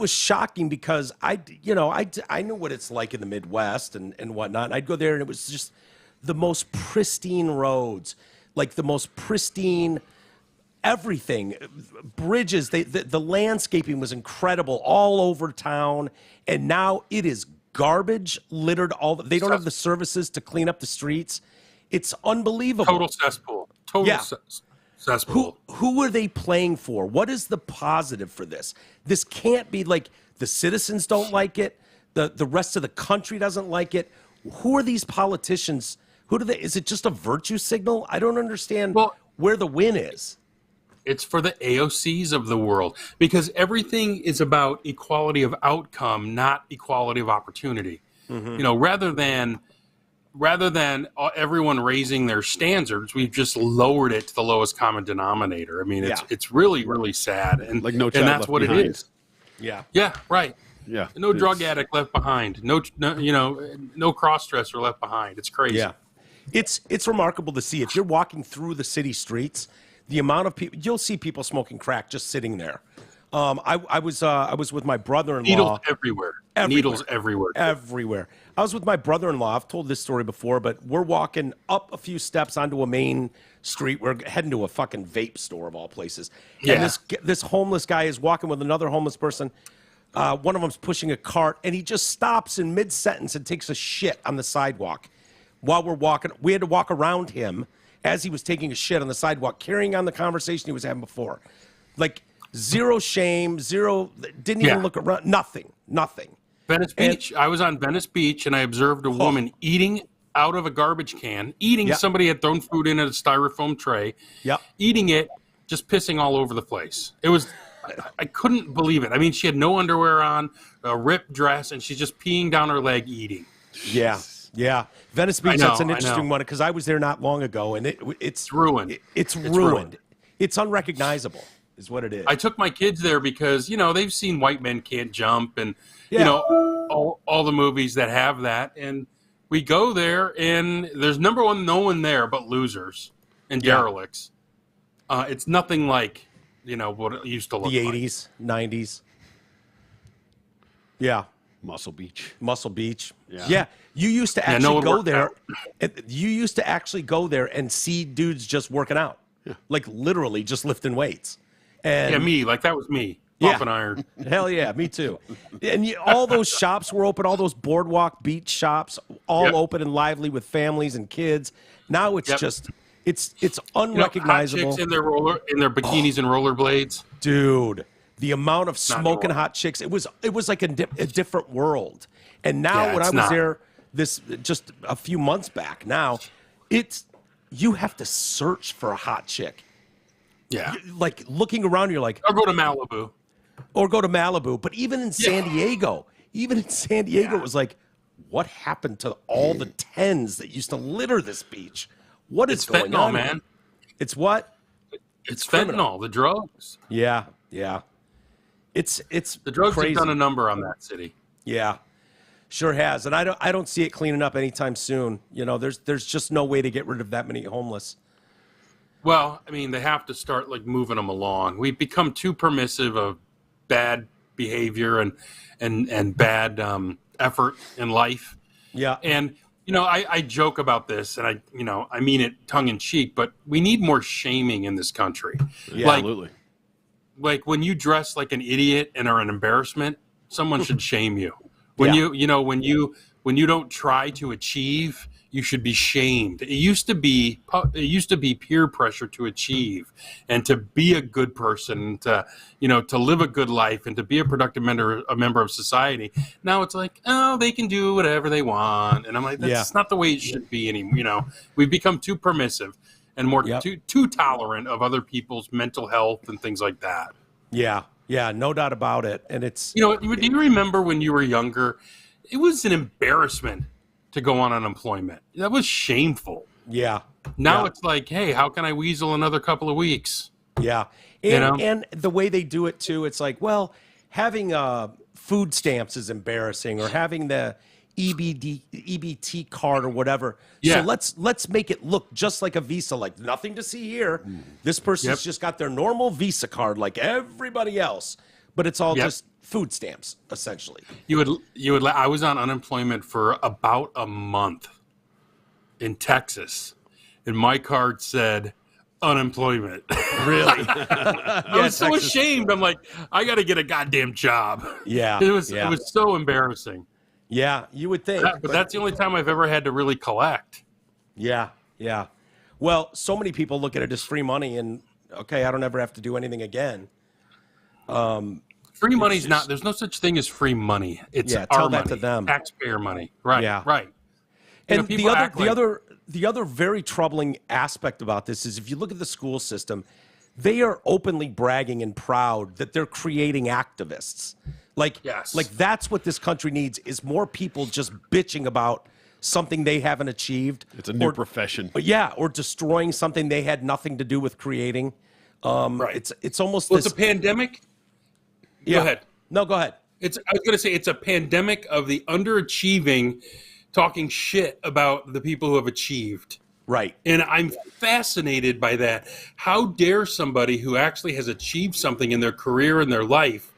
shocking because I knew what it's like in the Midwest and whatnot. And I'd go there, and it was just the most pristine roads, like the most pristine everything, bridges. The landscaping was incredible all over town, and now it is garbage littered they don't have the services to clean up the streets. It's unbelievable. Total cesspool. Cesspool. Who are they playing for? What is the positive for this? This can't be like the citizens don't like it. The rest of the country doesn't like it. Who are these politicians? Is it just a virtue signal? I don't understand where the win is. It's for the AOCs of the world, because everything is about equality of outcome, not equality of opportunity. Mm-hmm. Rather than everyone raising their standards, we've just lowered it to the lowest common denominator. I mean, it's really, really sad, and like no child that's left what behind. it is. Yeah. Yeah. Right. Yeah. No drug addict left behind. No cross-dresser left behind. It's crazy. Yeah. It's remarkable to see. If you're walking through the city streets, the amount of people you'll see people smoking crack just sitting there. I was with my brother-in-law. Needles everywhere. Needles everywhere. Everywhere. I was with my brother-in-law. I've told this story before, but we're walking up a few steps onto a main street. We're heading to a fucking vape store of all places. Yeah. And this homeless guy is walking with another homeless person. One of them's pushing a cart, and he just stops in mid-sentence and takes a shit on the sidewalk. While we're walking, we had to walk around him as he was taking a shit on the sidewalk, carrying on the conversation he was having before. Like, zero shame, didn't even look around, nothing. Venice Beach. I was on Venice Beach, and I observed a woman eating out of a garbage can, somebody had thrown food in a styrofoam tray, eating it, just pissing all over the place. It was, I couldn't believe it. I mean, she had no underwear on, a ripped dress, and she's just peeing down her leg eating. Yeah. Venice Beach, that's an interesting one, because I was there not long ago, and it's ruined. It's ruined. It's unrecognizable. is what it is. I took my kids there because, they've seen White Men Can't Jump and, all the movies that have that. And we go there and there's number one, no one there but losers and derelicts. It's nothing like, what it used to look like. The 80s, 90s. Yeah. Muscle Beach. Yeah. You used to actually go there. You used to actually go there and see dudes just working out. Yeah. Like literally just lifting weights. And that was me. Pumping iron. Hell yeah, me too. And all those shops were open, all those boardwalk beach shops, all open and lively with families and kids. Now it's just it's unrecognizable. Hot chicks in their bikinis and rollerblades. Dude, the amount of smoking hot chicks, it was like a different world. And now when I was there just a few months back, now you have to search for a hot chick. Yeah. Like looking around, you're like, or go to Malibu. But even in San Diego, it was like, what happened to all the tens that used to litter this beach? What is going on, man? It's what? It's fentanyl, the drugs. Yeah. It's the drugs crazy. have done a number on that city. Yeah, sure has, and I don't see it cleaning up anytime soon. There's just no way to get rid of that many homeless. Well, I mean, they have to start moving them along. We've become too permissive of bad behavior and bad effort in life. Yeah, and I joke about this, and I mean it tongue in cheek, but we need more shaming in this country. Yeah, absolutely. Like when you dress like an idiot and are an embarrassment, someone should shame you. When when you don't try to achieve, you should be shamed. It used to be peer pressure to achieve and to be a good person, to live a good life and to be a productive member of society. Now it's like, oh, they can do whatever they want, and I'm like, that's not the way it should be anymore. We've become too permissive and more too tolerant of other people's mental health and things like that. Yeah, no doubt about it. And it's do you remember when you were younger? It was an embarrassment to go on unemployment. That was shameful. Yeah. Now it's like, hey, how can I weasel another couple of weeks? Yeah. And the way they do it too, it's like, well, having food stamps is embarrassing, or having the EBT card or whatever. Yeah. So let's make it look just like a Visa, like nothing to see here. This person's just got their normal Visa card like everybody else, but it's all just food stamps, essentially. I was on unemployment for about a month in Texas, and my card said unemployment. Really? I was so ashamed. I'm like, I got to get a goddamn job. Yeah. It was so embarrassing. Yeah, you would think. But that's the only time I've ever had to really collect. Yeah. Well, so many people look at it as free money, and okay, I don't ever have to do anything again. Free money's not. There's no such thing as free money. It's our tell money, that to them. Taxpayer money. Right. Yeah. Right. And the other very troubling aspect about this is if you look at the school system, they are openly bragging and proud that they're creating activists. Like that's what this country needs, is more people just bitching about something they haven't achieved. It's a new profession. Or destroying something they had nothing to do with creating. Right. It's almost it's a pandemic. Yeah. Go ahead. No, go ahead. I was going to say it's a pandemic of the underachieving, talking shit about the people who have achieved. Right. And I'm fascinated by that. How dare somebody who actually has achieved something in their career and their life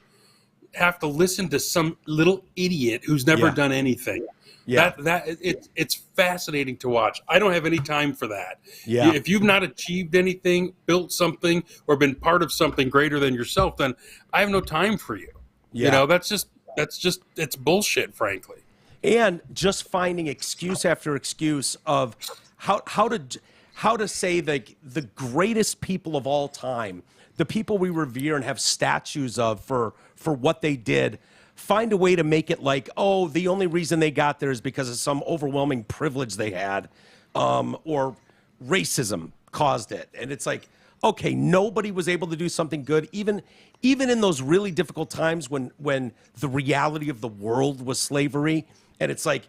have to listen to some little idiot who's never done anything? Yeah. It's fascinating to watch. I don't have any time for that. Yeah. If you've not achieved anything, built something, or been part of something greater than yourself, then I have no time for you. Yeah. That's just it's bullshit, frankly. And just finding excuse after excuse of how to say the greatest people of all time, the people we revere and have statues of for what they did, find a way to make it like, oh, the only reason they got there is because of some overwhelming privilege they had, or racism caused it. And it's like, okay, nobody was able to do something good, even in those really difficult times when the reality of the world was slavery. And it's like,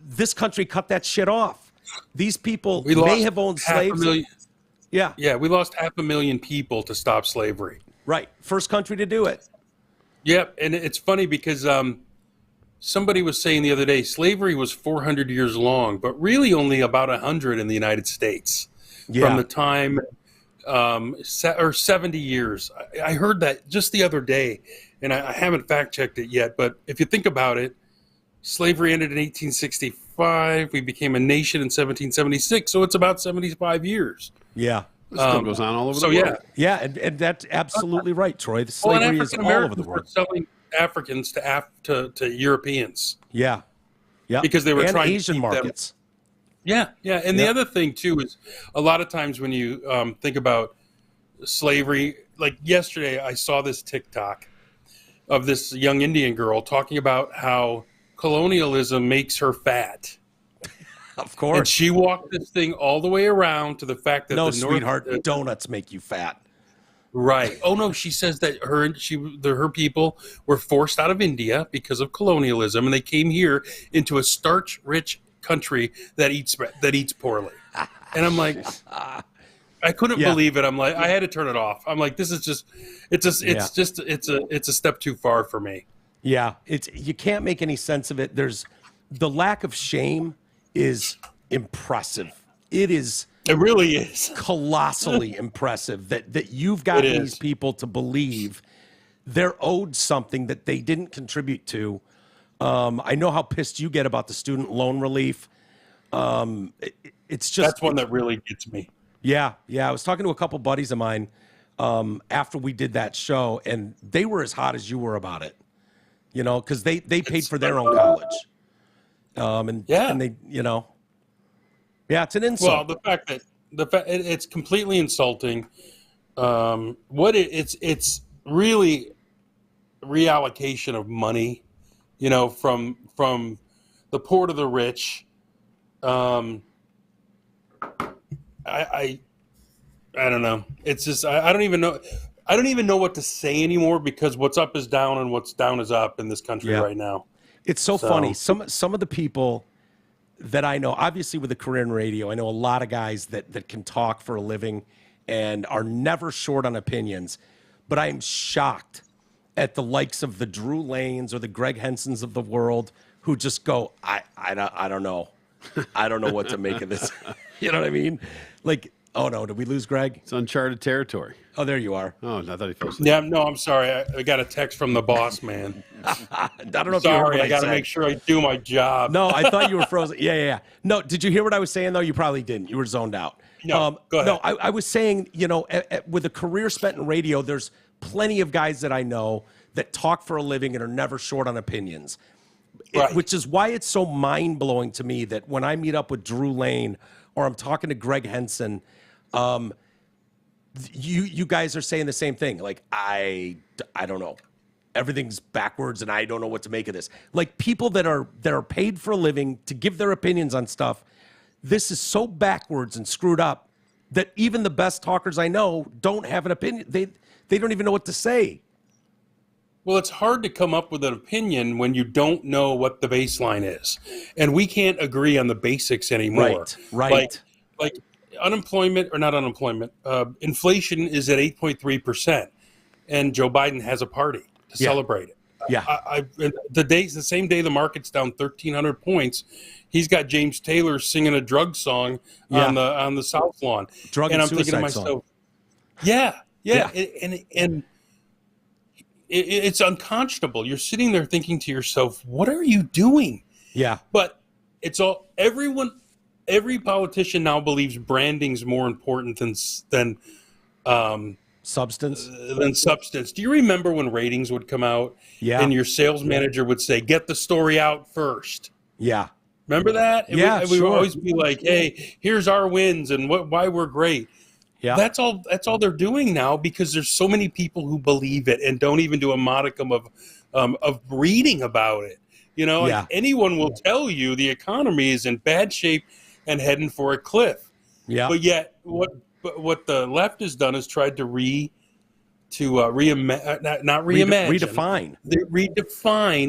this country cut that shit off. These people may have owned slaves. Yeah. Yeah, we lost 500,000 people to stop slavery. Right. First country to do it. Yep, and it's funny because somebody was saying the other day slavery was 400 years long, but really only about 100 in the United States from the time, or 70 years. I heard that just the other day, and I haven't fact-checked it yet, but if you think about it, slavery ended in 1865. We became a nation in 1776, so it's about 75 years. Yeah. It still goes on all over the world. Yeah, and that's absolutely right, Troy. The slavery is all over the world. Selling Africans to Europeans. Yeah. Yeah. Because they were trying Asian to keep markets. Them. Yeah. And the other thing, too, is a lot of times when you think about slavery, like yesterday, I saw this TikTok of this young Indian girl talking about how colonialism makes her fat. Of course. And she walked this thing all the way around to the fact that sweetheart, donuts make you fat. Right. Oh no, she says that her people were forced out of India because of colonialism, and they came here into a starch-rich country that eats poorly. And I'm like, I couldn't believe it. I'm like, I had to turn it off. I'm like, this is just, it's a step too far for me. Yeah, you can't make any sense of it. There's the lack of shame is impressive. It really is colossally impressive that you've got these people to believe they're owed something that they didn't contribute to. I know how pissed you get about the student loan relief. It's just that's one that really gets me. Yeah. I was talking to a couple buddies of mine after we did that show, and they were as hot as you were about it. You know, because they paid for their own college. And they, it's an insult. Well, the fact it's completely insulting. It's really reallocation of money, from the poor to the rich. I don't know. It's just I don't even know. I don't even know what to say anymore because what's up is down and what's down is up in this country right now. It's so funny. Some of the people that I know, obviously with a career in radio, I know a lot of guys that can talk for a living and are never short on opinions. But I am shocked at the likes of the Drew Lanes or the Greg Hensons of the world who just go, I don't know. I don't know what to make of this. You know what I mean? Like, oh no, did we lose Greg? It's uncharted territory. Oh, there you are. Oh, I thought he fell asleep. Yeah, no, I'm sorry. I got a text from the boss, man. I don't know if sorry, you heard what I got to make sure I do my job. No, I thought you were frozen. Yeah. No, did you hear what I was saying, though? You probably didn't. You were zoned out. No, go ahead. No, I was saying, with a career spent in radio, there's plenty of guys that I know that talk for a living and are never short on opinions. Right. Which is why it's so mind-blowing to me that when I meet up with Drew Lane or I'm talking to Greg Henson, you guys are saying the same thing. Like, I don't know. Everything's backwards and I don't know what to make of this. Like, people that are paid for a living to give their opinions on stuff, this is so backwards and screwed up that even the best talkers I know don't have an opinion. They don't even know what to say. Well, it's hard to come up with an opinion when you don't know what the baseline is. And we can't agree on the basics anymore. Right. Like unemployment, or not unemployment, inflation is at 8.3%. And Joe Biden has a party to celebrate it. Yeah. The same day the market's down 1,300 points, he's got James Taylor singing a drug song on the South Lawn. Drug and I'm thinking to myself, song. And it's unconscionable. You're sitting there thinking to yourself, what are you doing? Yeah. But it's every politician now believes branding's more important than substance. Do you remember when ratings would come out and your sales manager would say, get the story out first? Yeah. Remember that? And yeah, we would always be like, hey, here's our wins and why we're great. Yeah. That's all they're doing now because there's so many people who believe it and don't even do a modicum of reading about it. Like anyone will tell you the economy is in bad shape and heading for a cliff. Yeah. But yet what the left has done is tried to redefine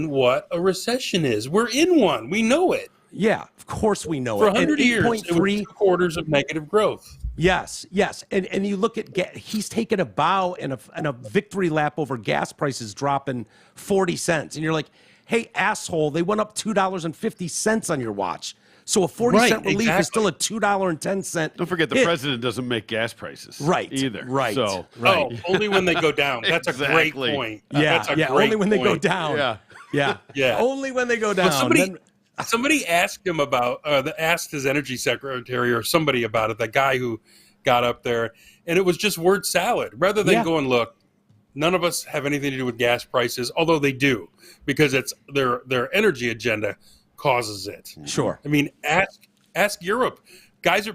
what a recession is. We're in one. We know it. Yeah, of course we know For it. For 100 years, it was 2 quarters of negative growth. Yes, yes. And you look at, he's taken a bow and a victory lap over gas prices dropping 40 cents. And you're like, hey, asshole, they went up $2.50 on your watch. So a 40-cent relief is still a $2.10. Don't forget, the president doesn't make gas prices either. Right. So, Oh, only when they go down. That's a great point. Yeah, That's a great only when they go point. down. Yeah. Only when they go down. Well, somebody asked him about, asked his energy secretary or somebody about it, the guy who got up there, and it was just word salad. Rather than going, look, none of us have anything to do with gas prices, although they do, because it's their energy agenda causes it. Sure. I mean, ask Europe.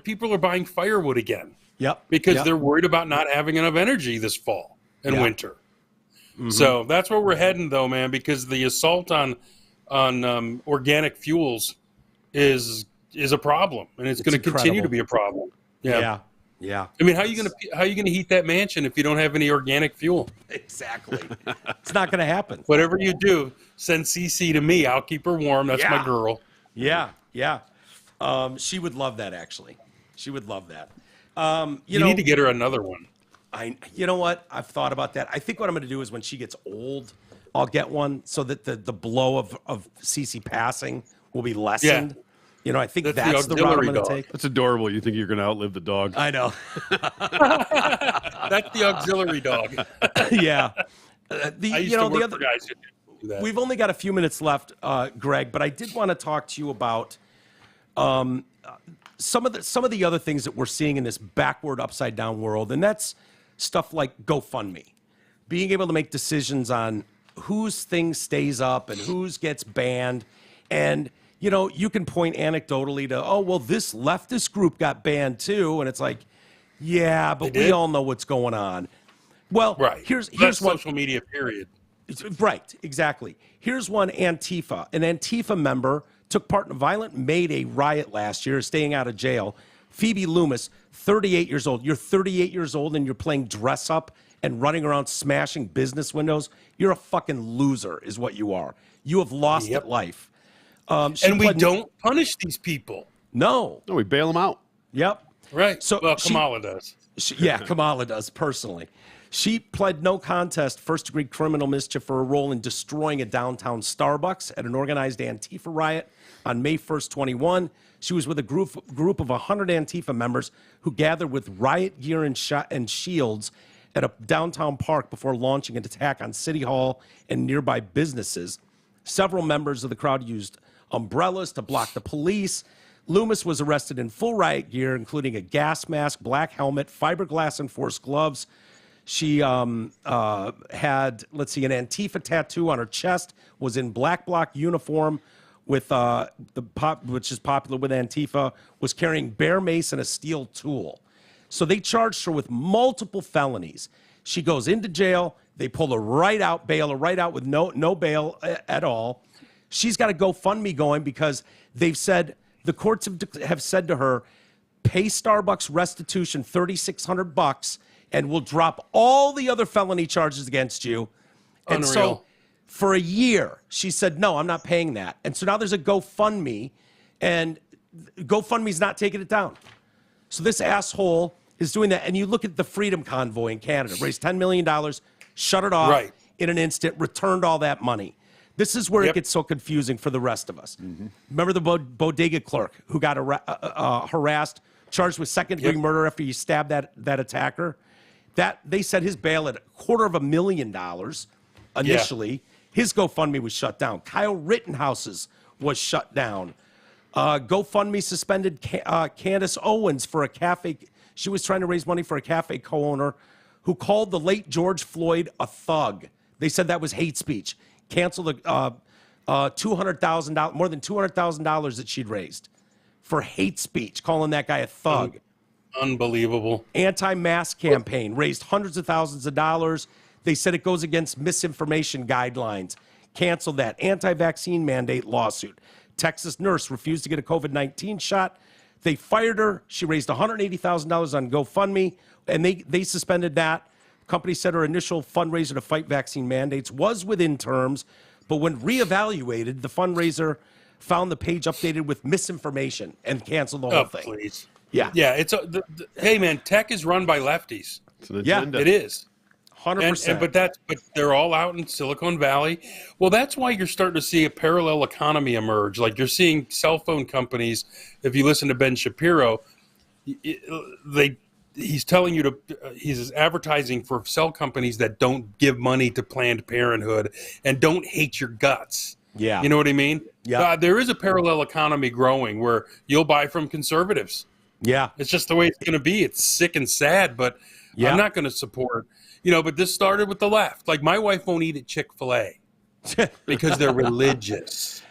People are buying firewood again. Yep. Because they're worried about not having enough energy this fall and winter. Mm-hmm. So that's where we're heading, though, man, because the assault on organic fuels is a problem, and it's going to continue to be a problem. Yeah. I mean, how are you going to heat that mansion if you don't have any organic fuel? Exactly. It's not going to happen. Whatever you do, send CC to me. I'll keep her warm. That's my girl. Yeah. She would love that, actually. She would love that. You need to get her another one. You know what? I've thought about that. I think what I'm going to do is when she gets old, I'll get one so that the blow of CC passing will be lessened. Yeah. You know, I think that's the route I'm going to take. That's adorable. You think you're going to outlive the dog? I know. That's the auxiliary dog. Yeah. I used to work for guys who do that. We've only got a few minutes left, Greg, but I did want to talk to you about some of the other things that we're seeing in this backward, upside down world, and that's stuff like GoFundMe, being able to make decisions on whose thing stays up and whose gets banned, and you can point anecdotally to, oh, well, this leftist group got banned too. And it's like, yeah, but we all know what's going on. Well, here's one. Social media, period. Right, exactly. Here's one, Antifa. An Antifa member took part in a violent May Day riot last year, staying out of jail. Phoebe Loomis, 38 years old. You're 38 years old and you're playing dress up and running around smashing business windows. You're a fucking loser is what you are. You have lost at life. And we don't punish these people. No, we bail them out. Yep. Right. So, Kamala does. Kamala does personally. She pled no contest, first-degree criminal mischief for a role in destroying a downtown Starbucks at an organized Antifa riot on May 1st, 21. She was with a group of 100 Antifa members who gathered with riot gear and shields at a downtown park before launching an attack on City Hall and nearby businesses. Several members of the crowd used umbrellas to block the police. Loomis was arrested in full riot gear, including a gas mask, black helmet, fiberglass enforced gloves. She had, an Antifa tattoo on her chest, was in black bloc uniform with which is popular with Antifa, was carrying bear mace and a steel tool. So they charged her with multiple felonies. She goes into jail. They pull her right out, bail her right out with no bail at all. She's got a GoFundMe going because they've said, the courts have said to her, pay Starbucks restitution $3,600 and we'll drop all the other felony charges against you. And so for a year, she said, no, I'm not paying that. And so now there's a GoFundMe, and GoFundMe's not taking it down. So this asshole is doing that. And you look at the Freedom Convoy in Canada, raised $10 million, shut it off in an instant, returned all that money. This is where it gets so confusing for the rest of us. Mm-hmm. Remember the bodega clerk who got harassed, charged with second-degree murder after he stabbed that attacker? That they said his bail at $250,000 initially. Yeah. His GoFundMe was shut down. Kyle Rittenhouse's was shut down. GoFundMe suspended Candace Owens for a cafe. She was trying to raise money for a cafe co-owner who called the late George Floyd a thug. They said that was hate speech. Canceled $200,000, more than $200,000 that she'd raised for hate speech, calling that guy a thug. Unbelievable. Anti-mask campaign raised hundreds of thousands of dollars. They said it goes against misinformation guidelines. Canceled that. Anti-vaccine mandate lawsuit. Texas nurse refused to get a COVID-19 shot. They fired her. She raised $180,000 on GoFundMe, and they suspended that. Company said her initial fundraiser to fight vaccine mandates was within terms, but when reevaluated, the fundraiser found the page updated with misinformation and canceled the whole thing. Please. Yeah. Yeah, hey man, tech is run by lefties. It's an Yeah, agenda. It is. 100%. But they're all out in Silicon Valley. Well, that's why you're starting to see a parallel economy emerge. Like you're seeing cell phone companies. If you listen to Ben Shapiro, he's telling you he's advertising for cell companies that don't give money to Planned Parenthood and don't hate your guts. Yeah. You know what I mean? Yeah. There is a parallel economy growing where you'll buy from conservatives. Yeah. It's just the way it's going to be. It's sick and sad, but Yeah. I'm not going to support, but this started with the left. Like my wife won't eat at Chick-fil-A because they're religious.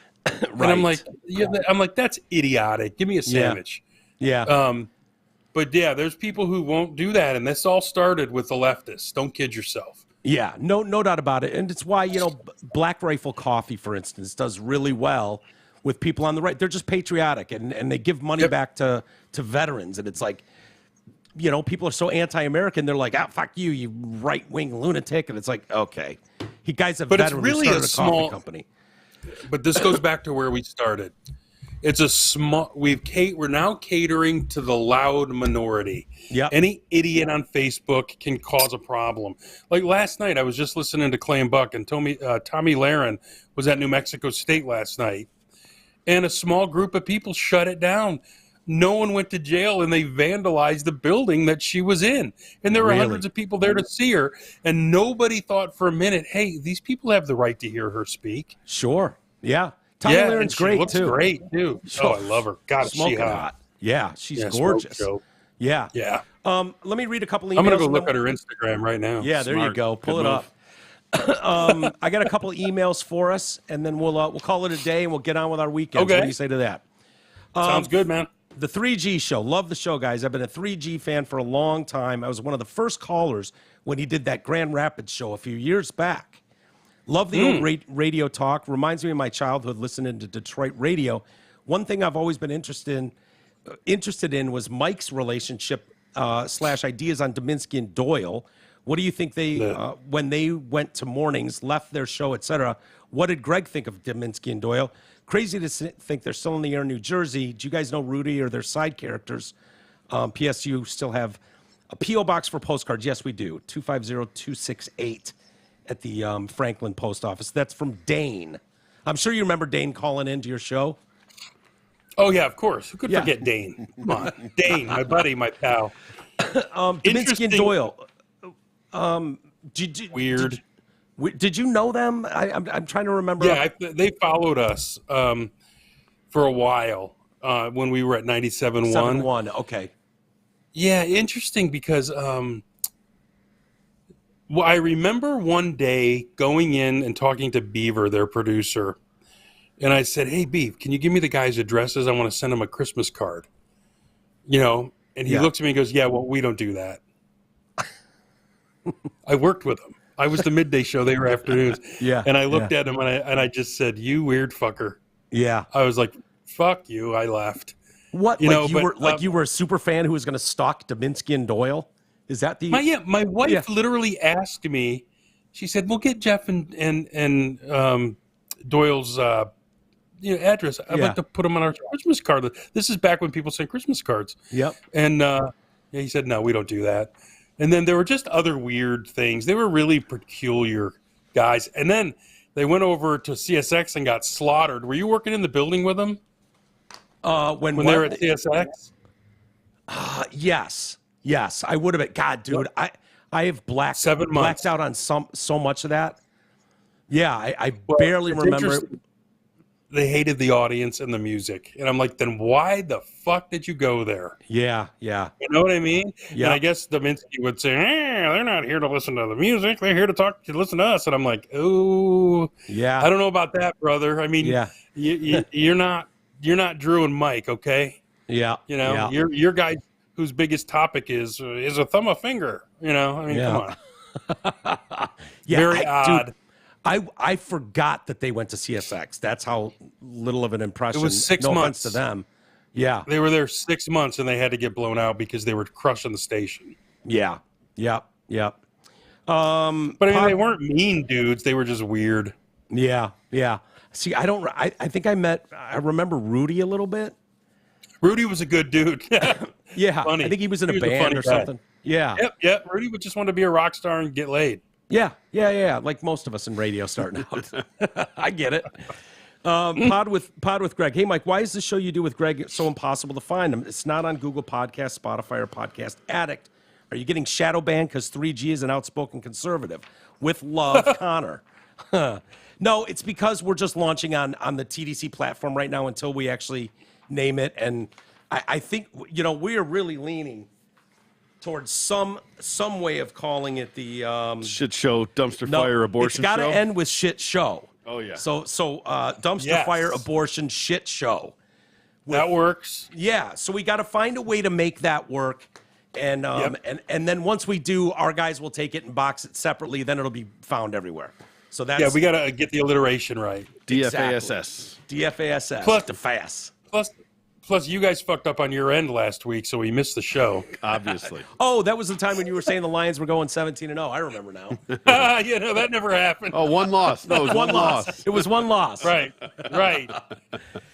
Right. And I'm like, that's idiotic. Give me a sandwich. Yeah. But yeah, there's people who won't do that. And this all started with the leftists. Don't kid yourself. Yeah, no doubt about it. And it's why, Black Rifle Coffee, for instance, does really well with people on the right. They're just patriotic and they give money back to veterans. And it's like, people are so anti-American. They're like, fuck you, you right-wing lunatic. And it's like, okay. You guys have veterans who started a coffee company. But this goes back to where we started. It's a small. We're now catering to the loud minority. Yeah. Any idiot on Facebook can cause a problem. Like last night, I was just listening to Clay and Buck, and Tommy Lahren was at New Mexico State last night, and a small group of people shut it down. No one went to jail, and they vandalized the building that she was in. And there were hundreds of people there to see her, and nobody thought for a minute, hey, these people have the right to hear her speak. Sure. Yeah. Tommy Lahren's great, looks too. Great, too. Oh, I love her. God, is she hot. Yeah, she's gorgeous. Yeah. Yeah. Let me read a couple emails. I'm going to go look at her Instagram right now. Yeah, there you go. Pull it up. I got a couple emails for us, and then we'll call it a day, and we'll get on with our weekend. Okay. What do you say to that? Sounds good, man. The 3G show. Love the show, guys. I've been a 3G fan for a long time. I was one of the first callers when he did that Grand Rapids show a few years back. Love the old radio talk. Reminds me of my childhood listening to Detroit radio. One thing I've always been interested in was Mike's relationship / ideas on Dominski and Doyle. What do you think when they went to mornings, left their show, etc.? What did Greg think of Dominski and Doyle? Crazy to think they're still in the air in New Jersey. Do you guys know Rudy or their side characters? P.S. You still have a P.O. box for postcards. Yes, we do. 250268 at the Franklin Post Office. That's from Dane. I'm sure you remember Dane calling into your show. Oh, yeah, of course. Who could forget Dane? Come on. Dane, my buddy, my pal. Dominski and Doyle. Weird. Did you know them? I'm trying to remember. Yeah, they followed us for a while when we were at 97.1. 7-1, okay. Yeah, interesting because I remember one day going in and talking to Beaver, their producer, and I said, hey, Beav, can you give me the guys' addresses? I want to send them a Christmas card. And he looks at me and goes, yeah, well, we don't do that. I worked with them. I was the midday show. They were afternoons. Yeah. And I looked at him and I just said, you weird fucker. Yeah. I was like, fuck you. I left. What? You were a super fan who was going to stalk Dominski and Doyle? Is that the... My wife literally asked me, she said, we'll get Jeff and Doyle's address. I'd like to put them on our Christmas card. This is back when people sent Christmas cards. Yep. And he said, no, we don't do that. And then there were just other weird things. They were really peculiar guys. And then they went over to CSX and got slaughtered. Were you working in the building with them? When they were at CSX? Yes, I would have been. God, dude, I have blacked out on so much of that. Yeah, I barely remember it. They hated the audience and the music. And I'm like, then why the fuck did you go there? Yeah. You know what I mean? Yeah. And I guess Dominski would say, they're not here to listen to the music. They're here to listen to us. And I'm like, oh, yeah. I don't know about that, brother. I mean, you're not Drew and Mike, okay? Yeah. Your guy whose biggest topic is a thumb a finger. I mean, come on. Very odd. Dude, I forgot that they went to CSX. That's how little of an impression. It was 6 no months. offense to them. Yeah. They were there 6 months and they had to get blown out because they were crushing the station. Yeah. Yep. But I mean, they weren't mean dudes. They were just weird. Yeah. See, I think I remember Rudy a little bit. Rudy was a good dude. Yeah, Funny. I think he was in a He was a band funny or guy. something. Yeah. Yep. Rudy would just want to be a rock star and get laid. Yeah. Like most of us in radio starting out. I get it. Pod with Greg. Hey, Mike, why is the show you do with Greg so impossible to find him? It's not on Google Podcasts, Spotify, or Podcast Addict. Are you getting shadow banned because 3G is an outspoken conservative? With love, Connor. No, it's because we're just launching on the TDC platform right now until we actually name it. And I think, we are really leaning towards some way of calling it the Shit show, dumpster fire, abortion It's got to show. end with shit show. Oh, yeah. So dumpster Yes. fire, abortion, shit show. That works. Yeah. So we got to find a way to make that work. And and then once we do, our guys will take it and box it separately. Then it'll be found everywhere. So that's Yeah, we got to get the alliteration right. DFASS. DFASS. Plus- DFAS. Plus, you guys fucked up on your end last week, so we missed the show. Obviously. Oh, that was the time when you were saying the Lions were going 17-0. I remember now. That never happened. Oh, one loss. No, it was one loss. It was one loss. Right.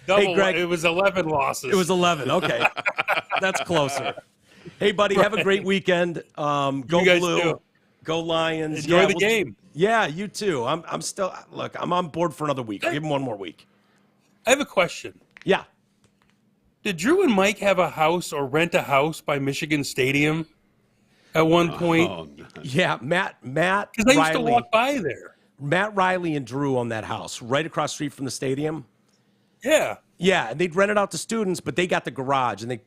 Double. Greg. It was 11 losses. It was 11. Okay. That's closer. Hey, buddy, have a great weekend. Go You guys Blue. too. Go Lions. Enjoy the game. Yeah, you too. I'm still, look, I'm on board for another week. I'll give him one more week. I have a question. Yeah. Did Drew and Mike have a house or rent a house by Michigan Stadium at one point? Oh, no. Yeah, Matt Because I used to walk by there. Matt Riley and Drew own that house right across the street from the stadium. Yeah. Yeah, and they'd rent it out to students, but they got the garage, and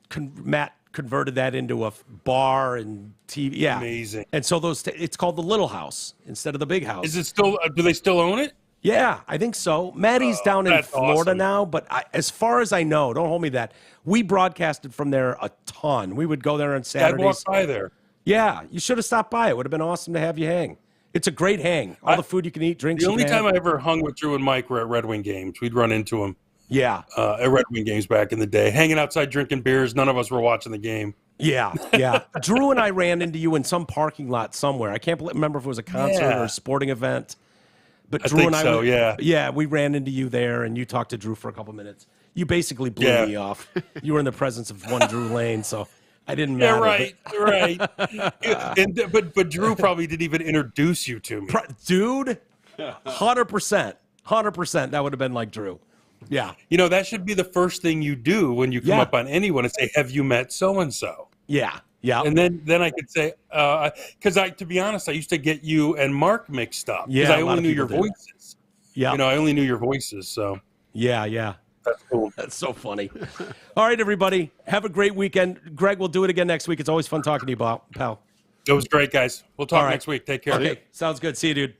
Matt converted that into a bar and TV. Yeah, Amazing. And so it's called the Little House instead of the Big House. Is it still? Do they still own it? Yeah, I think so. Maddie's down in that's Florida awesome. now, but as far as I know, don't hold me that. We broadcasted from there a ton. We would go there on I'd Saturdays. walk by there. Yeah, you should have stopped by. It would have been awesome to have you hang. It's a great hang. All the food you can eat, drinks. The you only can time have. I ever hung with Drew and Mike were at Red Wing games. We'd run into them Yeah, at Red Wing games back in the day, hanging outside drinking beers. None of us were watching the game. yeah. Drew and I ran into you in some parking lot somewhere. I can't remember if it was a concert Yeah. or a sporting event. But I Drew think and I, so, yeah. yeah, we ran into you there, and you talked to Drew for a couple minutes. You basically blew Yeah. me off. You were in the presence of one Drew Lane, so I didn't matter. Yeah, right. But Drew probably didn't even introduce you to me. Dude, 100%, that would have been like Drew. Yeah, That should be the first thing you do when you come Yeah. up on anyone and say, "Have you met so and so?" yeah. And then I could say, because to be honest, I used to get you and Mark mixed up because Yeah, I a lot only of knew your people did. voices. Yeah, I only knew your voices, so yeah. that's cool. That's so funny. All right, everybody, have a great weekend. Greg, we'll do it again next week. It's always fun talking to you, pal. It was great, guys. We'll talk All right. next week. Take care. Okay, sounds good. See you, dude.